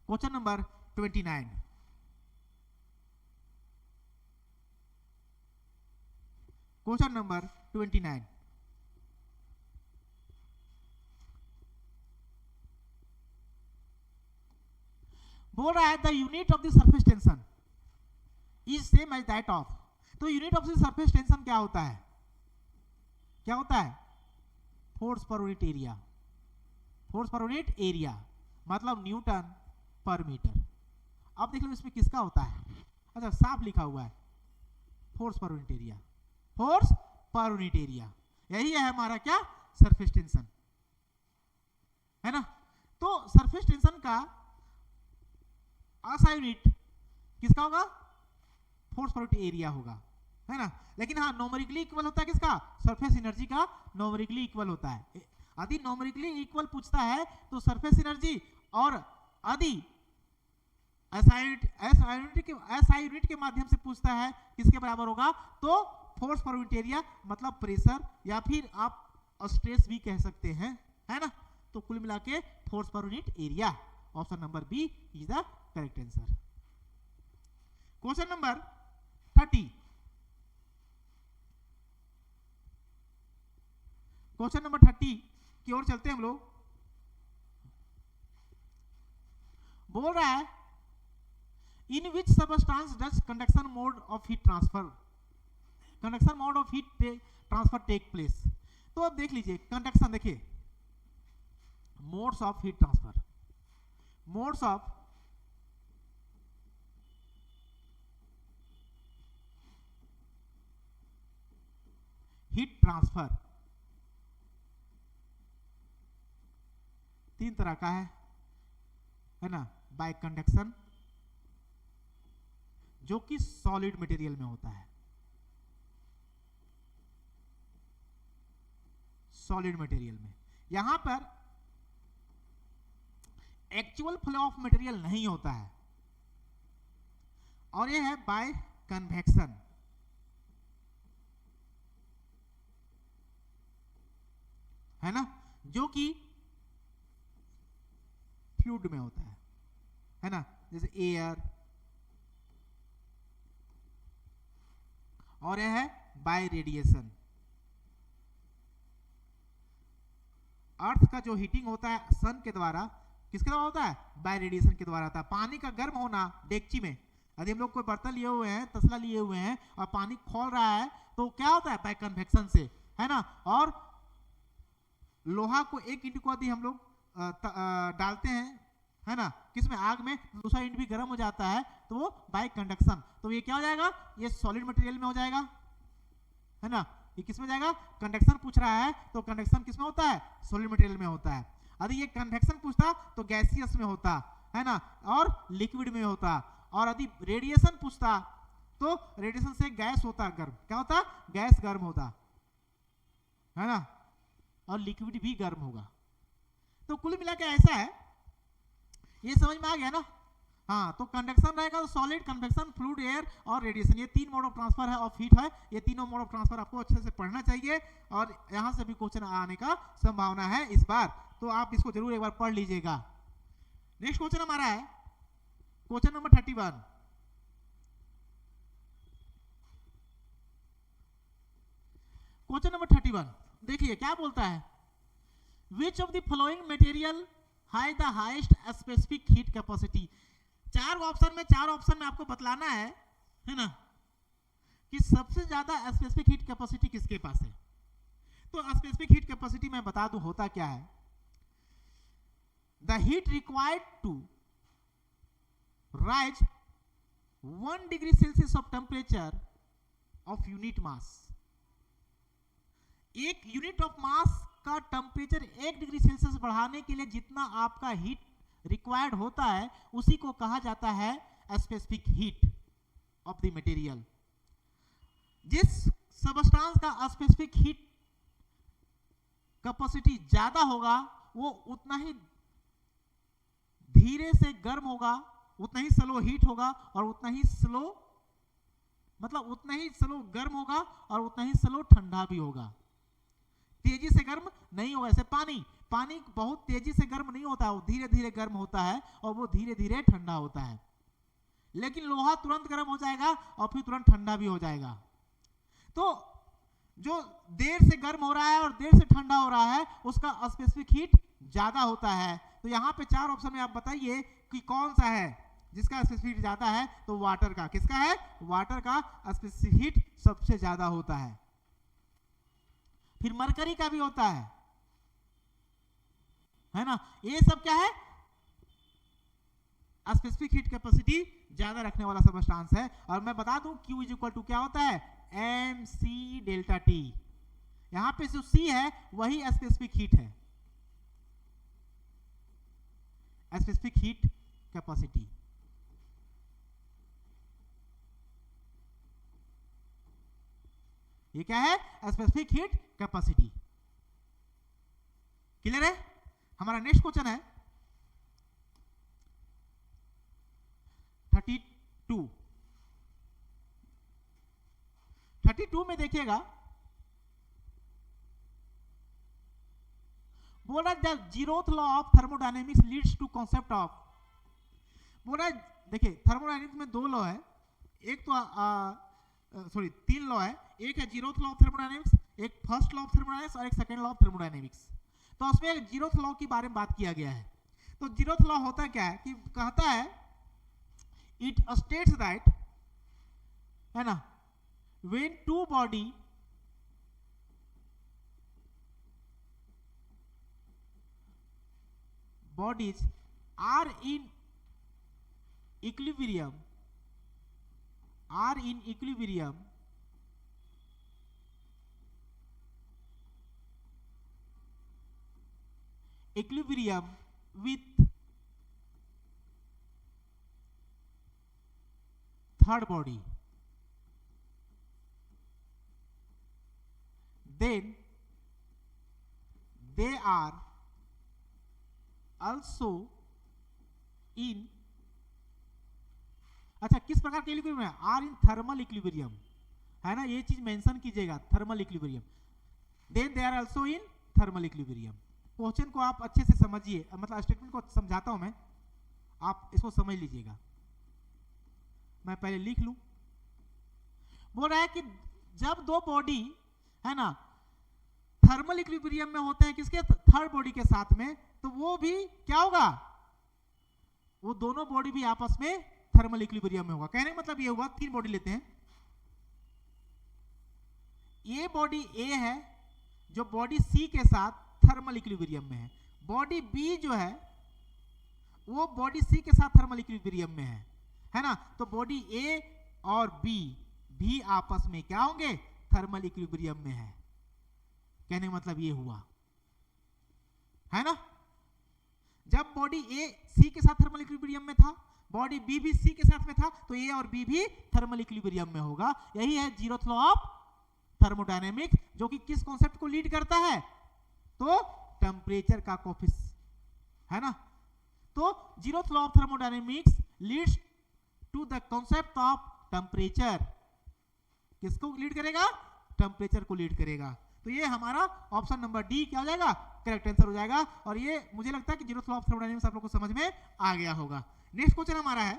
S1: क्वेश्चन नंबर 29। क्वेश्चन नंबर 29, बोल रहा है the unit of the surface tension, is same as that of. तो unit of the surface tension क्या होता है, क्या होता है, फोर्स पर यूनिट एरिया, फोर्स पर यूनिट एरिया मतलब न्यूटन पर मीटर। अब देख लो इसमें किसका होता है, अच्छा साफ लिखा हुआ है फोर्स पर यूनिट एरिया, फोर्स पर यूनिट एरिया, यही है हमारा क्या, सरफेस टेंशन, है ना। तो सरफेस टेंशन का आसा यूनिट किसका होगा, फोर्स पर यूनिट एरिया होगा, है ना। लेकिन हाँ नॉमरिकली इक्वल होता है किसका, सरफेस एनर्जी का नॉमरिकली इक्वल होता है। यदि नॉमरिकली इक्वल पूछता है तो सरफेस एनर्जी, और यदि एसआई यूनिट के माध्यम से पूछता है किसके बराबर होगा, तो फोर्स पर यूनिट एरिया मतलब प्रेशर या फिर आप स्ट्रेस भी कह सकते हैं, है ना। तो कुल मिला के फोर्स पर unit area, option number B is the correct answer. Question number 30, question number 30 की ओर चलते हैं हम लोग। बोल रहा है in which substance does conduction mode of heat transfer, conduction mode of heat transfer take place. तो अब देख लीजिए कंडक्शन, देखिए modes of heat transfer, modes of heat transfer तीन तरह का है ना। बाय कंडक्शन जो कि सॉलिड मटेरियल में होता है, सॉलिड मटेरियल में, यहां पर एक्चुअल फ्लो ऑफ मटेरियल नहीं होता है, और ये है बाय कन्वेक्शन, है ना, जो कि फ्लूइड में होता है ना, जैसे एयर, और यह है बाय रेडिएशन। अर्थ का जो हीटिंग होता है सन के द्वारा, किसके द्वारा होता है, बाय रेडिएशन के द्वारा होता है। पानी का गर्म होना डेगची में, यदि हम लोग कोई बर्तन लिए हुए हैं, तसला लिए हुए हैं और पानी खोल रहा है तो क्या होता है, बाय कन्वेक्शन से, है ना। और लोहा को एक ईंट को यदि हम लोग डालते हैं, है ना, किसमें, आग में, दूसरा ईंट भी गर्म हो जाता है, तो वो बाय कंडक्शन, तो ये क्या हो जाएगा, ये सॉलिड मटेरियल में हो जाएगा, है ना। ये किस में जाएगा, कंडक्शन पूछ रहा है तो कंडक्शन किस में होता है, सॉलिड मटेरियल में होता है। यदि ये कन्वेक्शन पूछता तो गैसियस में होता, है ना, और लिक्विड में होता। और यदि रेडिएशन पूछता तो रेडिएशन से गैस होता गर्म, क्या होता, गैस गर्म होता, है ना, और लिक्विड भी गर्म होगा। तो कुल मिला के ऐसा है, ये समझ में आ गया ना। हाँ, तो कंडक्शन रहेगा तो सॉलिड, कन्वेक्शन, फ्लूइड, एयर और रेडिएशन, ये तीन मोड ऑफ ट्रांसफर है ऑफ हीट है। ये तीनों मोड ऑफ ट्रांसफर आपको अच्छे से पढ़ना चाहिए, और यहां से भी क्वेश्चन आने का संभावना है इस बार, तो आप इसको जरूर एक बार पढ़ लीजिएगा। नेक्स्ट क्वेश्चन हमारा है क्वेश्चन नंबर 31। क्वेश्चन नंबर 31 देखिए क्या बोलता है, which of the following material high the highest specific heat capacity. चार ऑप्शन में आपको बतलाना है ना, कि सबसे ज्यादा स्पेसिफिक हीट कैपेसिटी किसके पास है। तो स्पेसिफिक हीट कैपेसिटी मैं बता दूं होता क्या है, the heat required to raise 1 degree Celsius of temperature of unit mass. एक यूनिट ऑफ मास का टेम्परेचर 1 डिग्री सेल्सियस बढ़ाने के लिए जितना आपका हीट रिक्वायर्ड होता है उसी को कहा जाता है specific heat of the material. जिस सबस्टांस का स्पेसिफिक हीट कैपेसिटी ज्यादा होगा वो उतना ही धीरे से गर्म होगा, उतना ही स्लो हीट होगा, और उतना ही स्लो गर्म होगा और उतना ही स्लो ठंडा भी होगा। तेजी से गर्म नहीं होगा, जैसे पानी बहुत तेजी से गर्म नहीं होता है, वो धीरे धीरे गर्म होता है और वो धीरे धीरे ठंडा होता है। लेकिन लोहा तुरंत गर्म हो जाएगा और फिर तुरंत ठंडा भी हो जाएगा। तो जो देर से गर्म हो रहा है और देर से ठंडा हो रहा है उसका स्पेसिफिक हीट ज्यादा होता है। तो यहाँ पे चार ऑप्शन में आप बताइए कि कौन सा है जिसका स्पेसिफिक हीट ज्यादा है तो वाटर का, किसका है, वाटर का स्पेसिफिक हीट सबसे ज्यादा होता है। फिर मरकरी का भी होता है ना। ये सब क्या है, स्पेसिफिक हीट कैपेसिटी ज्यादा रखने वाला सबस्टांस है। और मैं बता दूं Q इज इक्वल टू क्या होता है, mc डेल्टा T। यहां पे जो C है वही स्पेसिफिक हीट है, स्पेसिफिक हीट कैपेसिटी। ये क्या है, स्पेसिफिक हीट कैपेसिटी। क्लियर है। हमारा नेक्स्ट क्वेश्चन है 32 में देखिएगा, बोला the zeroth law of thermodynamics leads to concept of, बोला देखिए थर्मोडायनेमिक्स में दो लॉ है, एक तो सॉरी 3 लॉ है, एक है जीरोथ लॉ ऑफ थर्मोडायनेमिक्स, एक फर्स्ट लॉ ऑफ थर्मोडायनेमिक्स और एक सेकंड लॉ ऑफ थर्मोडायनेमिक्स। तो उसमें जीरोथ लॉ के बारे में बात किया गया है। तो जीरोथ लॉ होता क्या है कि कहता है इट स्टेट्स दैट, है ना, when two bodies are in equilibrium, with third body, then they are also in, अच्छा किस प्रकार के इक्विलिब्रियम है, आर इन थर्मल इक्विलिब्रियम, है ना, ये चीज मेंशन कीजिएगा, thermal equilibrium, then they are also in thermal equilibrium. Question को आप अच्छे से समझिए, मतलब स्टेटमेंट को समझाता हूं मैं, आप इसको समझ लीजिएगा। मैं पहले लिख लूं। बोल रहा है कि जब दो बॉडी, है ना, थर्मल इक्विलिब्रियम में होते हैं किसके, थर्ड बॉडी के साथ में, तो वो भी क्या होगा, वो दोनों बॉडी भी आपस में थर्मल इक्विलिब्रियम में होगा। कहने का मतलब ये हुआ, 3 बॉडी लेते हैं, ये बॉडी ए है जो बॉडी सी के साथ थर्मल इक्विलिब्रियम में है, बॉडी बी जो है वो बॉडी सी के साथ थर्मल इक्विलिब्रियम में है ना। तो बॉडी ए और बी भी आपस में क्या होंगे, थर्मल इक्विलिब्रियम में है। कहने का मतलब ये हुआ, है ना, जब बॉडी ए सी के साथ थर्मल इक्विलिब्रियम में था, बॉडी बी भी सी के साथ में था, तो ए और बी भी थर्मल इक्विलिब्रियम में होगा। यही है जीरोथ लॉ ऑफ थर्मोडायनेमिक्स, जो कि किस कॉन्सेप्ट को लीड करता है, तो टेम्परेचर का कोफिशिएंट, है ना। तो zeroth law of thermodynamics leads to the concept of temperature, किसको लीड करेगा, टेम्परेचर को लीड करेगा। तो ये हमारा ऑप्शन नंबर डी क्या हो जाएगा, करेक्ट आंसर हो जाएगा। और ये मुझे लगता है कि जीरोथ लॉ ऑफ थर्मोडायनेमिक्स आप लोग को समझ में आ गया होगा। नेक्स्ट क्वेश्चन हमारा है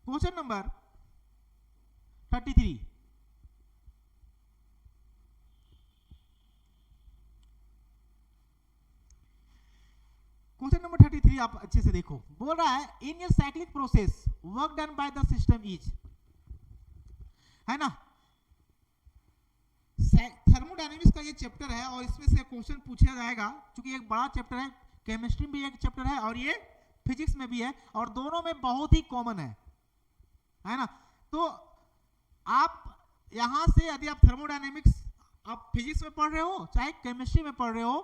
S1: क्वेश्चन नंबर 33। क्वेश्चन नंबर 33 आप अच्छे से देखो। बोल रहा है in a cyclic process work done by the system is, है ना, थर्मोडायनेमिक्स का ये चैप्टर है और इसमें से क्वेश्चन पूछा जाएगा, क्योंकि एक बड़ा चैप्टर है, केमिस्ट्री में भी एक चैप्टर है और ये फिजिक्स में भी है, और दोनों में बहुत ही कॉमन है ना। तो आप यहां से यदि आप थर्मोडायनेमिक्स आप फिजिक्स में पढ़ रहे हो चाहे केमिस्ट्री में पढ़ रहे हो,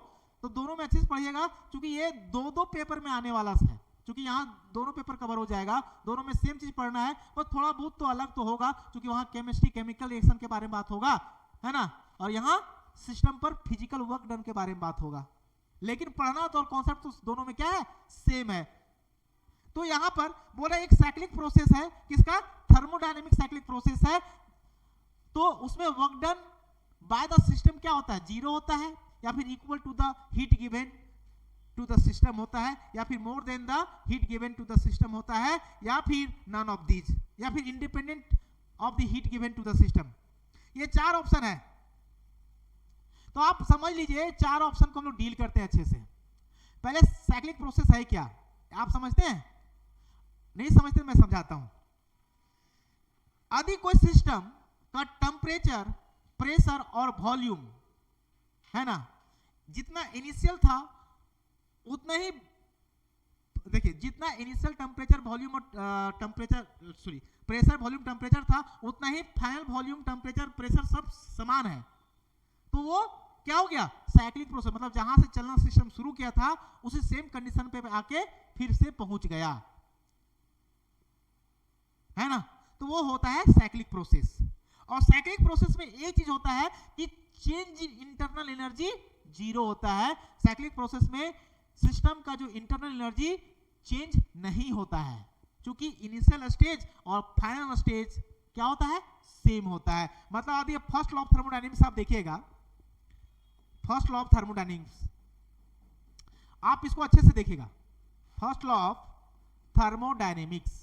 S1: तो दोनों में अच्छे से पढ़िएगा, क्योंकि ये दो पेपर में आने वाला है, क्योंकि यहाँ दोनों पेपर कवर हो जाएगा, दोनों में सेम चीज पढ़ना है, और थोड़ा बहुत तो अलग तो होगा, क्योंकि वहाँ केमिस्ट्री केमिकल रिएक्शन के बारे में बात होगा, है ना, और यहाँ सिस्टम पर फिजिकल वर्क डन के बारे में बात होगा, लेकिन पढ़ना तो और कॉन्सेप्ट तो दोनों में क्या है, सेम है। तो यहाँ पर बोला एक साइक्लिक प्रोसेस है, किसका, थर्मोडायनेमिक साइक्लिक प्रोसेस है, तो उसमें work done by the system क्या होता है, 0 होता है, या फिर equal to the heat given to the system होता है, या फिर more than the heat given to the system होता है, या फिर नन ऑफ दीज, या फिर independent of the heat given to the system. ये 4 ऑप्शन है। तो आप समझ लीजिए 4 ऑप्शन को हम लोग डील करते हैं अच्छे से। पहले साइक्लिक प्रोसेस है क्या आप समझते हैं? नहीं समझते मैं समझाता हूं। यदि कोई सिस्टम का टेम्परेचर, प्रेशर और वॉल्यूम है ना, जितना इनिशियल था उतना ही, देखिए जितना इनिशियल टेम्परेचर वॉल्यूम और temperature sorry pressure volume temperature था उतना ही फाइनल वॉल्यूम टेम्परेचर प्रेशर सब समान है। तो वो क्या हो गया? साइक्लिक प्रोसेस, मतलब जहां से चलना सिस्टम शुरू किया था उसी सेम कंडीशन पे आके फिर से पहुंच गया, है ना। तो वो होता है साइक्लिक प्रोसेस। और साइक्लिक प्रोसेस में एक चीज होता है कि change in internal energy zero होता है। साइक्लिक प्रोसेस में सिस्टम का जो इंटरनल एनर्जी चेंज नहीं होता है, क्योंकि इनिशियल स्टेज और फाइनल स्टेज क्या होता है? सेम होता है। मतलब यदि फर्स्ट लॉ ऑफ थर्मोडायनेमिक्स आप देखिएगा, फर्स्ट लॉ ऑफ थर्मोडायनेमिक्स आप इसको अच्छे से देखिएगा। फर्स्ट लॉ ऑफ थर्मोडायनेमिक्स,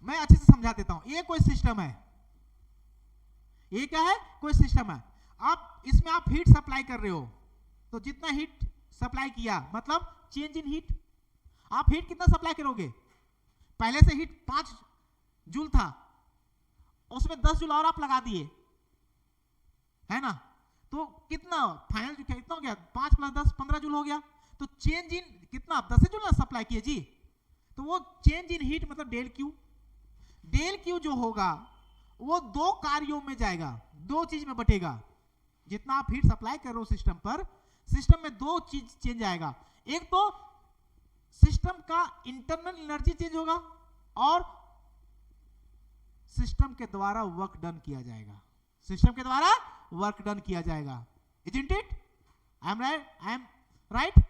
S1: मैं अच्छे से समझा देता हूं। ये कोई सिस्टम है, ये क्या है? कोई सिस्टम है। आप इसमें आप हीट सप्लाई कर रहे हो, तो जितना हीट सप्लाई किया मतलब चेंज इन हीट। आप हीट कितना सप्लाई करोगे? पहले से हीट 5 जूल था, उसमें 10 जूल और आप लगा दिए, है ना। तो कितना फाइनल जो कितना हो गया? 5 + 10 15 जूल हो गया। तो चेंज इन कितना? 10 जूल ना सप्लाई किए जी। तो वो चेंज इन हीट मतलब डेल क्यू। डेल क्यू जो होगा वो दो कार्यों में जाएगा, दो चीज में बटेगा। जितना आप हीट सप्लाई कर रहे हो सिस्टम पर, सिस्टम में दो चीज चेंज आएगा। एक तो सिस्टम का इंटरनल एनर्जी चेंज होगा और सिस्टम के द्वारा वर्क डन किया जाएगा। सिस्टम के द्वारा वर्क डन किया जाएगा। Isn't it? I am right?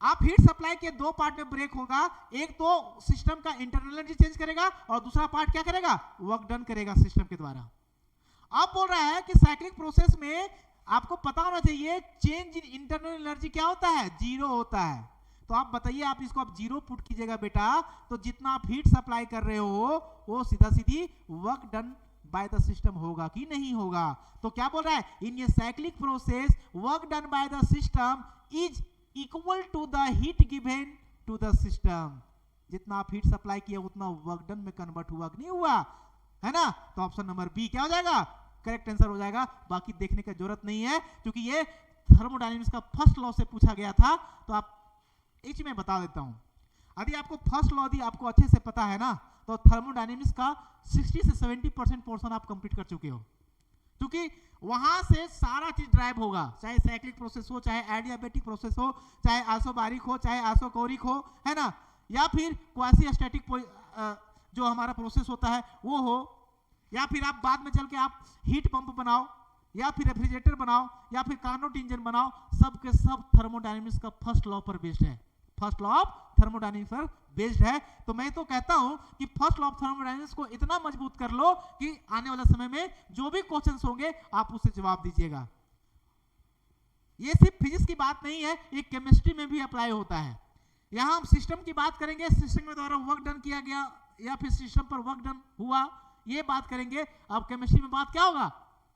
S1: आप हीट सप्लाई के दो पार्ट में ब्रेक होगा। एक तो सिस्टम का इंटरनल एनर्जी चेंज करेगा और दूसरा पार्ट क्या करेगा? वर्क डन करेगा सिस्टम के द्वारा। अब बोल रहा है कि साइक्लिक प्रोसेस में आपको पता होना चाहिए चेंज इन इंटरनल एनर्जी क्या होता है? जीरो होता है। तो आप बताइए, आप इसको आप जीरो पुट कीजिएगा बेटा, तो जितना आप हीट सप्लाई कर रहे हो वो सीधा सीधी work done by the system होगा कि नहीं होगा? तो क्या बोल रहा है? इन ये cyclic process work done by the system is equal to the heat given to the system. जितना आप हीट सप्लाई किया उतना वर्क डन में कन्वर्ट हुआ कि नहीं हुआ, है ना। तो ऑप्शन नंबर बी क्या हो जाएगा? करेक्ट आंसर हो जाएगा। बाकी देखने की जरूरत नहीं है, क्योंकि ये थर्मोडायनेमिक्स का फर्स्ट लॉ से पूछा गया था। तो आप एक चीज मैं बता देता हूं, यदि आपको फर्स्ट लॉ यदि आपको अच्छे से पता है ना, तो थर्मोडायनेमिक्स का 60 से 70% पोर्शन आप कंप्लीट कर चुके हो, क्योंकि वहां से सारा चीज ड्राइव होगा। चाहे साइक्लिक प्रोसेस हो, चाहे एडियाबेटिक प्रोसेस हो, चाहे आइसोबारिक हो, चाहे आइसोकोरिक हो, है ना, या फिर क्वासी स्टैटिक जो हमारा प्रोसेस होता है वो हो, या फिर आप बाद में चल के आप हीट पंप बनाओ, या फिर रेफ्रिजरेटर बनाओ, या फिर कार्नोट इंजन बनाओ, सब के सब थर्मोडायनेमिक्स का फर्स्ट लॉ पर बेस्ड है। फर्स्ट लॉ ऑफ थर्मोडायनेमिक्स पर बेस्ड है। तो मैं तो कहता हूं कि फर्स्ट लॉ ऑफ थर्मोडायनेमिक्स को इतना मजबूत कर लो कि आने वाले समय में जो भी क्वेश्चंस होंगे आप उससे जवाब दीजिएगा। ये सिर्फ फिजिक्स की बात नहीं है, ये केमिस्ट्री में भी अप्लाई होता है। यहां हम सिस्टम की बात करेंगे, सिस्टम के द्वारा वर्क डन किया गया या फिर सिस्टम पर वर्क डन हुआ, ये बात करेंगे। अब केमिस्ट्री में बात क्या होगा?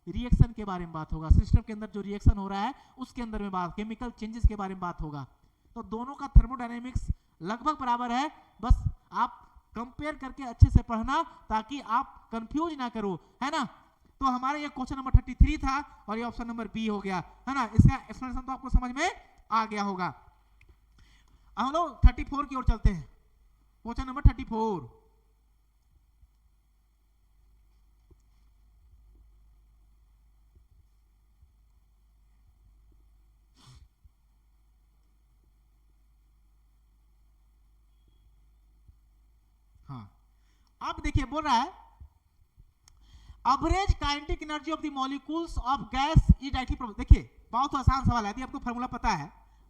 S1: रिएक्शन के बारे में बात होगा। सिस्टम के अंदर जो रिएक्शन हो रहा है उसके अंदर में बात, केमिकल चेंजेस के बारे में बात होगा। तो दोनों का थर्मोडायनेमिक्स लगभग बराबर है, बस आप कंपेयर करके अच्छे से पढ़ना ताकि आप कंफ्यूज ना करो, है ना। तो हमारा ये क्वेश्चन नंबर 33 था और ये ऑप्शन नंबर बी हो गया, है ना। इसका एक्सप्लेनेशन तो आपको समझ में आ गया होगा। हम लोग 34 की ओर चलते हैं। क्वेश्चन नंबर 34, हाँ अब देखिए बोल रहा है average kinetic energy of the molecules of gas is directly proportional. देखिए बहुत आसान सवाल है, यदि आपको फार्मूला पता है।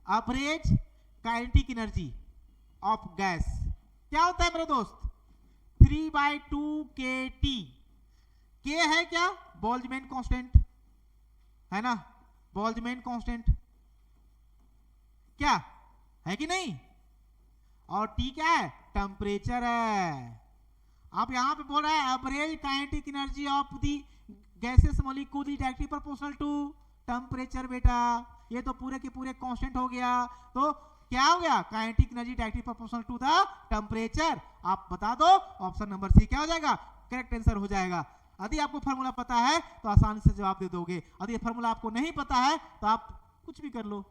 S1: Average kinetic energy of gas क्या होता है मेरे दोस्त? 3/2 kT। के है क्या? बोल्ट्जमैन कांस्टेंट, है ना, बोल्ट्जमैन कांस्टेंट क्या है कि नहीं? और टी क्या है? टेम्परेचर है। आप यहां पे बोल रहा है average kinetic energy of the gases molecule is directly proportional to temperature बेटा, ये तो पूरे के पूरे कांस्टेंट हो गया, तो क्या हो गया, kinetic energy directly proportional to the temperature. आप बता दो, ऑप्शन नंबर सी क्या हो जाएगा, करेक्ट आंसर हो जाएगा। यदि आपको फार्मूला पता है तो आसानी से जवाब दे दोगे, यदि फार्मूला आपको नहीं पता है तो आप कुछ भी कर लो,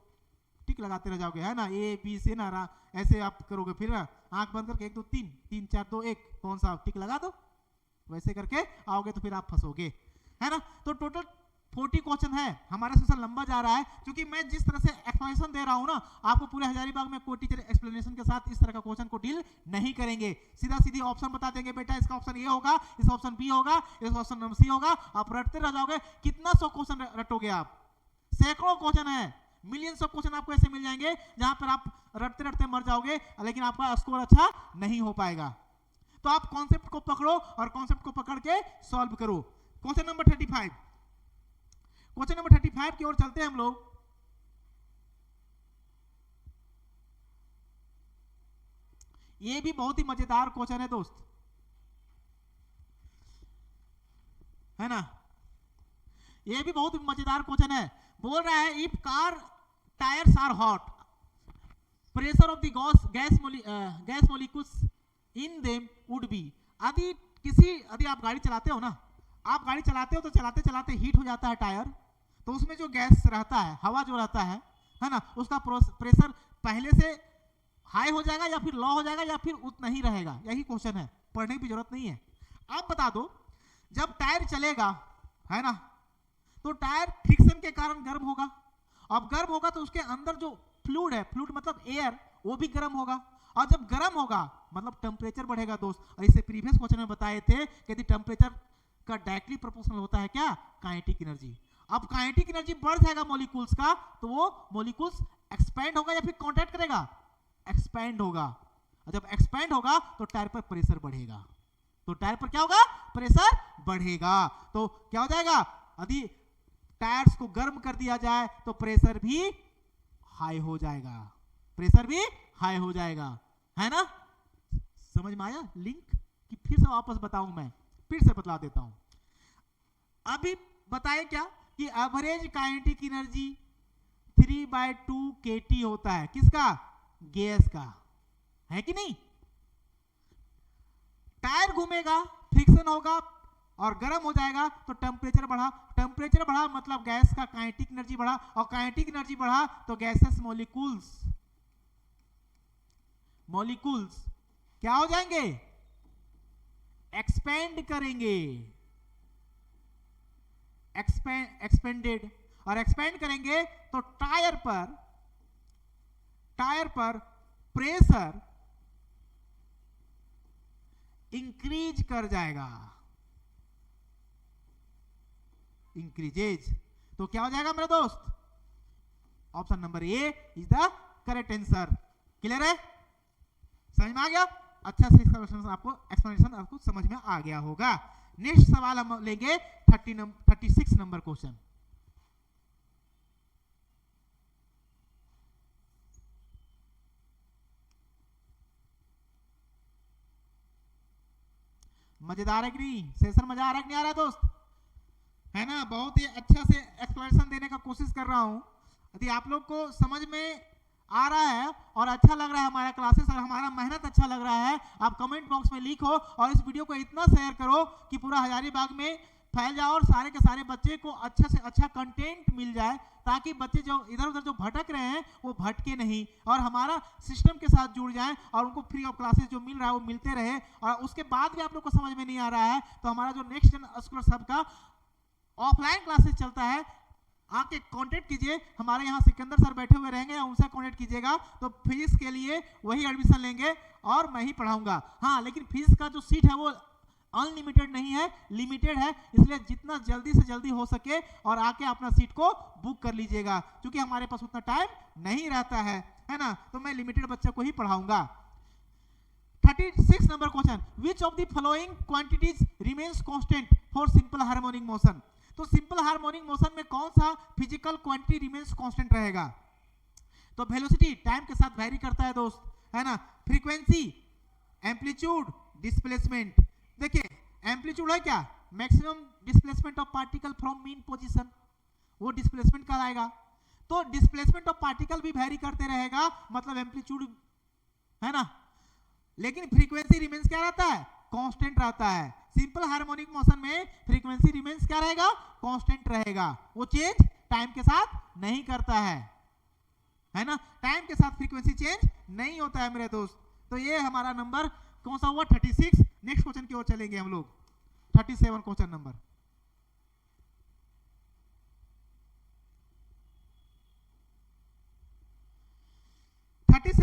S1: टिक लगाते रह जाओगे, है ना, ए बी से ना ऐसे आप करोगे, फिर ना आंख बंद करके 1 2 3 3 4 2 1 कौन सा टिक लगा दो, वैसे करके आओगे तो फिर आप फंसोगे, है ना। तो टोटल 40 क्वेश्चन है, हमारा सेशन लंबा जा रहा है क्योंकि मैं जिस तरह से एक्सप्लेनेशन दे रहा हूं ना, आपको पूरे हजारीबाग में कोई टीचर एक्सप्लेनेशन के साथ इस तरह का क्वेश्चन को डील नहीं करेंगे, सीधा सीधी ऑप्शन बता देंगे, बेटा इसका ऑप्शन ए होगा, इस ऑप्शन बी होगा, इस ऑप्शन नंबर सी होगा, आप रटते रह जाओगे। कितना 100 क्वेश्चन रटोगे आप, सैकड़ों क्वेश्चन है, मिलियंस ऑफ क्वेश्चन आपको ऐसे मिल जाएंगे जहां पर आप रटते रटते मर जाओगे, लेकिन आपका स्कोर अच्छा नहीं हो पाएगा। तो आप कॉन्सेप्ट को पकड़ो और कॉन्सेप्ट को पकड़ के सॉल्व करो। क्वेश्चन नंबर 35, क्वेश्चन नंबर 35 की ओर चलते हैं हम लोग। ये भी बहुत ही मजेदार क्वेश्चन है दोस्त, है ना, ये भी बहुत मजेदार क्वेश्चन है। बोल रहा है if car tyres are hot, pressure of the gas molecules in them would be. यदि आप गाड़ी चलाते हो ना, आप गाड़ी चलाते हो तो चलाते चलाते हीट हो जाता है टायर, तो उसमें जो गैस रहता है, हवा जो रहता है ना, उसका प्रेशर पहले से हाई हो जाएगा या फिर लो हो जाएगा या फिर उतना ही रहेगा, यही क्वेश्चन है, पढ़ने की जरूरत नहीं है। आप बता दो, जब टायर चलेगा, है ना, तो टायर फ्रिक्शन के कारण गर्म होगा, अब गर्म होगा तो उसके अंदर जो फ्लूइड है, फ्लूइड मतलब एयर, वो भी गर्म होगा, और जब गर्म होगा मतलब टेम्परेचर बढ़ेगा दोस्त। और इससे प्रीवियस क्वेश्चन में बताए थे कि यदि टेम्परेचर का डायरेक्टली प्रोपोर्शनल होता है क्या, काइनेटिक एनर्जी। अब काइनेटिक एनर्जी बढ़ जाएगा मॉलिक्यूल्स का, तो वो मॉलिक्यूल्स एक्सपैंड होगा या फिर कॉन्ट्रैक्ट करेगा, एक्सपैंड होगा, और जब एक्सपैंड होगा तो टायर पर प्रेशर बढ़ेगा, तो टायर पर क्या होगा, प्रेशर बढ़ेगा, तो क्या हो जाएगा, यदि टायर्स को गर्म कर दिया जाए तो प्रेशर भी हाई हो जाएगा, प्रेशर भी हाई हो जाएगा, है ना। समझ में आया लिंक, कि फिर से वापस बताऊं, मैं फिर से बता देता हूं। अभी बताएं क्या कि एवरेज काइनेटिक एनर्जी 3/2 kT होता है, किसका, गैस का, है कि नहीं। टायर घूमेगा, फ्रिक्शन होगा और गर्म हो जाएगा तो टेम्परेचर बढ़ा, टेम्परेचर बढ़ा मतलब गैस का काइनेटिक एनर्जी बढ़ा, और काइनेटिक एनर्जी बढ़ा तो गैसेस मॉलिक्यूल्स क्या हो जाएंगे, एक्सपेंड करेंगे, एक्सपेंडेड, और एक्सपेंड करेंगे तो टायर पर प्रेशर इंक्रीज कर जाएगा, इंक्रीजेज, तो क्या हो जाएगा मेरे दोस्त, option number A is the correct answer. Clear है, समझ में आ गया, अच्छा से एक्सप्लेनेशन आपको समझ में आ गया होगा। नेक्स्ट सवाल हम लेंगे 36 नंबर क्वेश्चन। मजेदार है कि नहीं, सेशन मजा आ रहा है कि नहीं आ रहा है दोस्त, है ना, बहुत ही अच्छा से एक्सप्लेनेशन देने का कोशिश कर रहा हूं। यदि आप लोग को समझ में आ रहा है और अच्छा लग रहा है हमारा क्लासेस और हमारा मेहनत अच्छा लग रहा है, आप कमेंट बॉक्स में लिखो और इस वीडियो को इतना शेयर करो कि पूरा हजारीबाग में फैल जाओ और सारे के सारे बच्चे को अच्छा से अच्छा कंटेंट मिल जाए, ताकि बच्चे जो इधर उधर जो भटक रहे हैं वो भटके नहीं और हमारा सिस्टम के साथ जुड़ जाएं और उनको फ्री ऑफ क्लासेस जो मिल रहा है वो मिलते रहे। और उसके बाद भी आप लोग को समझ में नहीं आ रहा है तो हमारा जो नेक्स्ट जन स्कॉलर सब का ऑफलाइन क्लासेस चलता है, आके कांटेक्ट कीजिए, हमारे यहाँ सिकंदर सर बैठे हुए रहेंगे, उनसे कांटेक्ट कीजिएगा तो फिजिक्स के लिए वही एडमिशन लेंगे और मैं ही पढ़ाऊंगा। हाँ, लेकिन फिजिक्स का जो सीट है वो अनलिमिटेड नहीं है, लिमिटेड है, इसलिए जितना जल्दी से जल्दी हो सके और आके अपना सीट को बुक कर लीजिएगा, क्योंकि हमारे पास उतना टाइम नहीं रहता है ना, तो मैं लिमिटेड बच्चे को ही पढ़ाऊंगा। 36 number question, which of the following quantities remains constant for simple harmonic motion. तो सिंपल हार्मोनिक मोशन में कौन सा फिजिकल क्वांटिटी रिमेन्स कांस्टेंट रहेगा, तो वेलोसिटी टाइम के साथ वेरी करता है दोस्त, है ना, फ्रीक्वेंसी, एम्पलीट्यूड, डिस्प्लेसमेंट। देखिए एम्पलीट्यूड है क्या, maximum displacement of particle from mean position, वो डिस्प्लेसमेंट कहलाएगा। तो डिस्प्लेसमेंट ऑफ पार्टिकल भी वेरी करते रहेगा, मतलब एम्पलीट्यूड है ना, लेकिन फ्रीक्वेंसी रिमेंस क्या रहता है, कांस्टेंट रहता है। सिंपल हार्मोनिक मोशन में फ्रीक्वेंसी रिमेंस क्या रहेगा, कांस्टेंट रहेगा, वो चेंज टाइम के साथ नहीं करता है ना, टाइम के साथ फ्रीक्वेंसी चेंज नहीं होता है मेरे दोस्त। तो ये हमारा नंबर कौन सा हुआ, 36। नेक्स्ट क्वेश्चन की ओर चलेंगे हम लोग, 37 question number.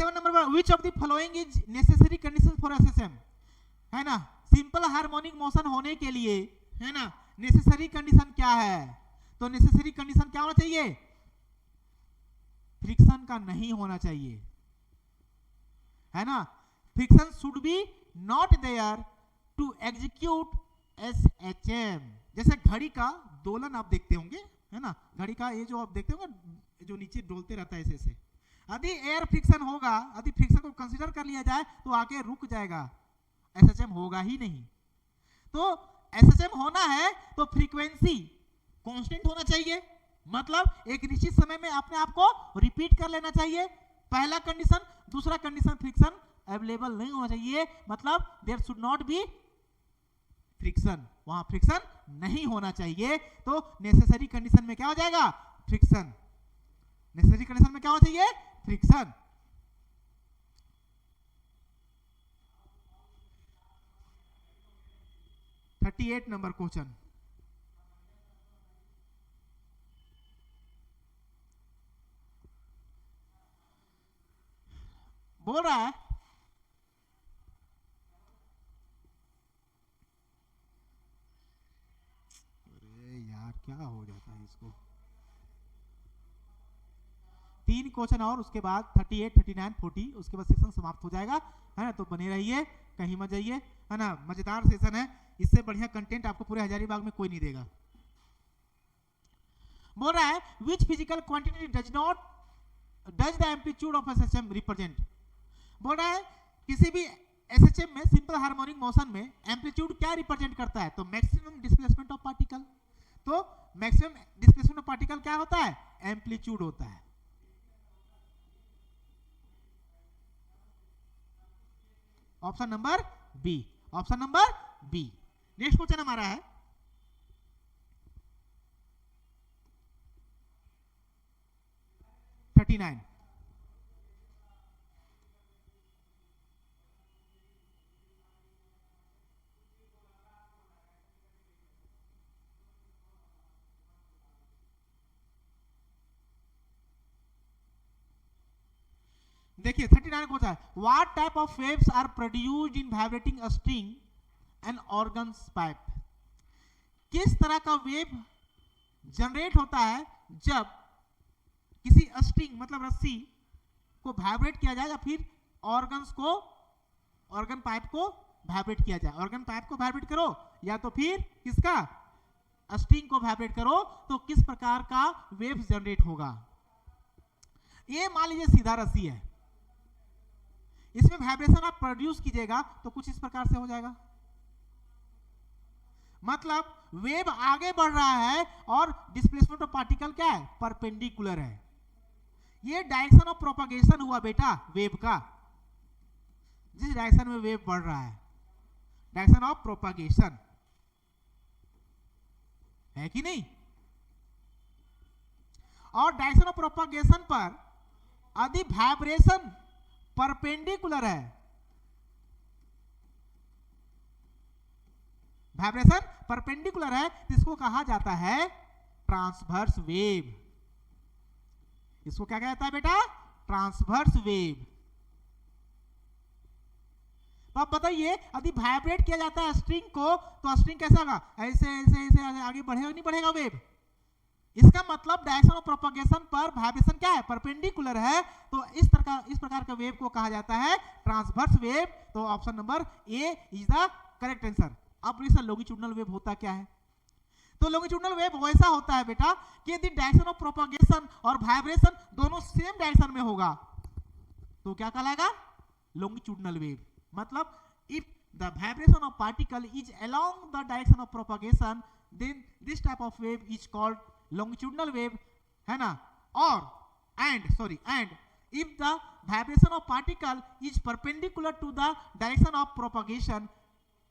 S1: Number, which of the following is necessary condition for SSM, है ना, सिंपल हार्मोनिक मोशन होने के लिए, है ना, नेसेसरी कंडीशन क्या है। तो नेसेसरी कंडीशन क्या होना चाहिए, फ्रिक्शन का नहीं होना चाहिए, है ना, friction should be not there to execute SHM. जैसे घड़ी का दोलन आप देखते होंगे, है ना, घड़ी का ये जो आप देखते होंगे जो नीचे डोलते रहता है ऐसे, यदि एयर फ्रिक्शन होगा, यदि फ्रिक्शन को कंसीडर कर लिया जाए तो आके रुक जाएगा, एसएचएम होगा ही नहीं। तो एसएचएम होना है तो फ्रीक्वेंसी कांस्टेंट होना चाहिए, मतलब एक निश्चित समय में अपने आप को रिपीट कर लेना चाहिए, पहला कंडीशन। दूसरा कंडीशन, फ्रिक्शन अवेलेबल नहीं होना चाहिए, मतलब there should not be friction, वहां फ्रिक्शन नहीं होना चाहिए। तो नेसेसरी कंडीशन में क्या हो जाएगा, फ्रिक्शन। नेसेसरी कंडीशन में क्या होना चाहिए, फ्रिक्शन। नंबर क्वेश्चन, बोल रहा है अरे यार क्या हो जाता है इसको, 3 क्वेश्चन और उसके बाद 38, 39, 40 उसके बाद सेशन समाप्त हो जाएगा, है ना। तो बने रहिए, कहीं मत जाइए, है ना, मजेदार सेशन है, इससे बढ़िया कंटेंट आपको पूरे हजारीबाग में कोई नहीं देगा। बोल रहा है which physical quantity does the amplitude of SHM represent. बोल रहा है किसी भी एसएचएम में, सिंपल हार्मोनिक मोशन में एम्पलीट्यूड क्या रिप्रेजेंट करता है, तो मैक्सिमम डिस्प्लेसमेंट ऑफ पार्टिकल। तो मैक्सिमम डिस्प्लेसमेंट ऑफ पार्टिकल क्या होता है, एम्पलीट्यूड होता है। Option number B, option number B. Next question हमारा है 39। देखिए 39 को है, what type of waves are produced in vibrating a string and organs pipe. किस तरह का वेव जनरेट होता है जब किसी स्ट्रिंग मतलब रस्सी को वाइब्रेट किया जाए या फिर ऑर्गन्स को, ऑर्गन पाइप को वाइब्रेट किया जाए। ऑर्गन पाइप को वाइब्रेट करो या तो फिर किसका, स्ट्रिंग को वाइब्रेट करो, तो किस प्रकार का वेव जनरेट होगा। ये मान लीजिए सीधा रस्सी है, इसमें वाइब्रेशन आप प्रोड्यूस कीजिएगा तो कुछ इस प्रकार से हो जाएगा, मतलब वेव आगे बढ़ रहा है और डिस्प्लेसमेंट ऑफ पार्टिकल क्या है, परपेंडिकुलर है। ये डायरेक्शन ऑफ प्रोपगेशन हुआ बेटा वेव का, जिस डायरेक्शन में वेव बढ़ रहा है, डायरेक्शन ऑफ प्रोपगेशन है कि नहीं। और डायरेक्शन ऑफ प्रोपगेशन पर यदि वाइब्रेशन परपेंडिकुलर है, वाइब्रेशन परपेंडिकुलर है, इसको कहा जाता है ट्रांसवर्स वेव। इसको क्या कहता है बेटा, ट्रांसवर्स वेव। तो आप बताइए यदि वाइब्रेट किया जाता है स्ट्रिंग को तो स्ट्रिंग कैसा होगा, ऐसे ऐसे ऐसे आगे बढ़ेगा नहीं बढ़ेगा वेव। इसका मतलब डायरेक्शन ऑफ प्रोपगेशन पर वाइब्रेशन क्या है, परपेंडिकुलर है। तो इस प्रकार का वेव को कहा जाता है ट्रांसवर्स वेव। तो option number A is the correct answer. अब इसका लॉन्गिट्यूडनल वेव होता क्या है, तो लॉन्गिट्यूडनल वेव वैसा होता है बेटा कि यदि डायरेक्शन ऑफ प्रोपगेशन और वाइब्रेशन दोनों सेम डायरेक्शन में होगा तो क्या कहलाएगा, लॉन्गिट्यूडनल वेव। मतलब if the vibration of particle is along the direction of propagation, then this type of wave is called longitudinal wave, है ना. And if the vibration of particle is perpendicular to the direction of propagation,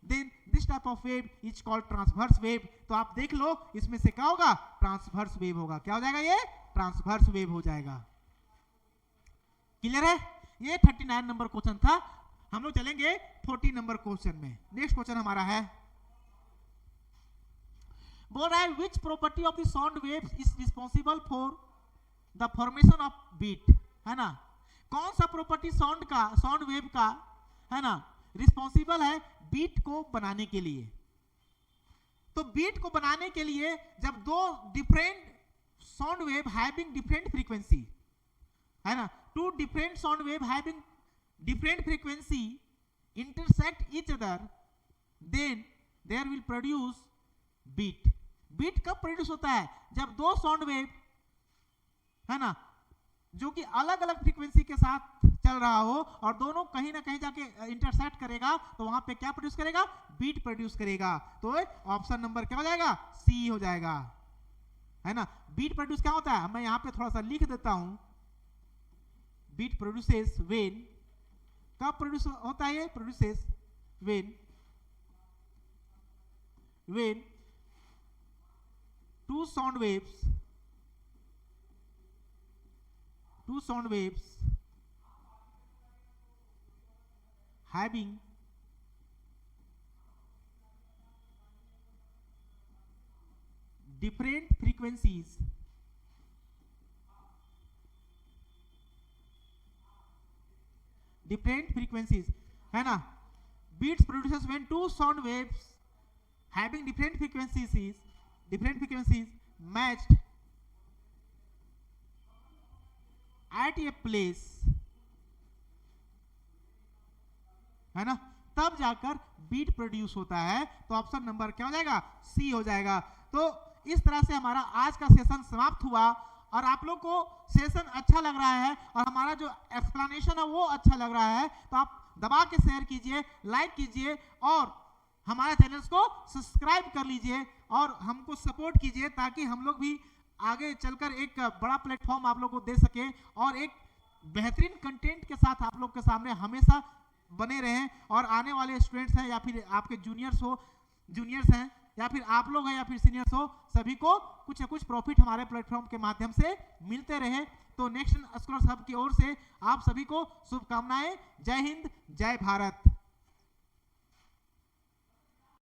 S1: then this type of wave is called transverse wave. तो आप देख लो इसमें से क्या होगा, transverse wave होगा. क्या हो जाएगा, ये ट्रांसवर्स वेव हो जाएगा. क्लियर है. ये 39 नंबर क्वेश्चन था. हम लोग चलेंगे 40 नंबर क्वेश्चन में. नेक्स्ट क्वेश्चन हमारा है, बोल रहा है which property of the sound waves is responsible for the formation of beat, है ना. कौन सा प्रॉपर्टी साउंड वेव का, है ना, रिस्पॉन्सिबल है बीट को बनाने के लिए. तो बीट को बनाने के लिए जब दो different sound wave having different frequency, है ना, two different sound wave having different frequency intersect each other, then there will produce beat. beat कब प्रोड्यूस होता है, जब दो साउंड वेव, है ना, जो कि अलग अलग फ्रीक्वेंसी के साथ चल रहा हो और दोनों कहीं ना कहीं जाके इंटरसेक्ट करेगा, तो वहां पे क्या प्रोड्यूस करेगा, बीट प्रोड्यूस करेगा. तो ऑप्शन नंबर क्या हो जाएगा, सी हो जाएगा, है ना. बीट प्रोड्यूस क्या होता है, मैं यहां पे थोड़ा सा लिख देता हूं. बीट प्रोड्यूसेस व्हेन, कब प्रोड्यूस होता है, produces when two sound waves having different frequencies, है ना. Beats produces when two sound waves having different frequencies matched at a place, है ना, तब जाकर बीट प्रोड्यूस होता है. तो ऑप्शन नंबर क्या हो जाएगा, सी हो जाएगा. तो इस तरह से हमारा आज का सेशन समाप्त हुआ और आप लोग को सेशन अच्छा लग रहा है और हमारा जो एक्सप्लेनेशन है वो अच्छा लग रहा है, तो आप दबा के शेयर कीजिए, लाइक कीजिए और हमारे चैनल्स को सब्सक्राइब कर लीजिए और हमको सपोर्ट कीजिए, ताकि हम लोग भी आगे चलकर एक बड़ा प्लेटफॉर्म आप लोग को दे सके और एक बेहतरीन कंटेंट के साथ आप लोग के सामने हमेशा बने रहें. और आने वाले स्टूडेंट्स हैं या फिर आपके जूनियर्स हैं या फिर आप लोग हैं या फिर सीनियर्स हो, सभी को कुछ न कुछ प्रॉफिट हमारे प्लेटफॉर्म के माध्यम से मिलते रहे. तो नेक्स्ट स्कॉलर्स हब की ओर से आप सभी को शुभकामनाएं. जय हिंद, जय भारत.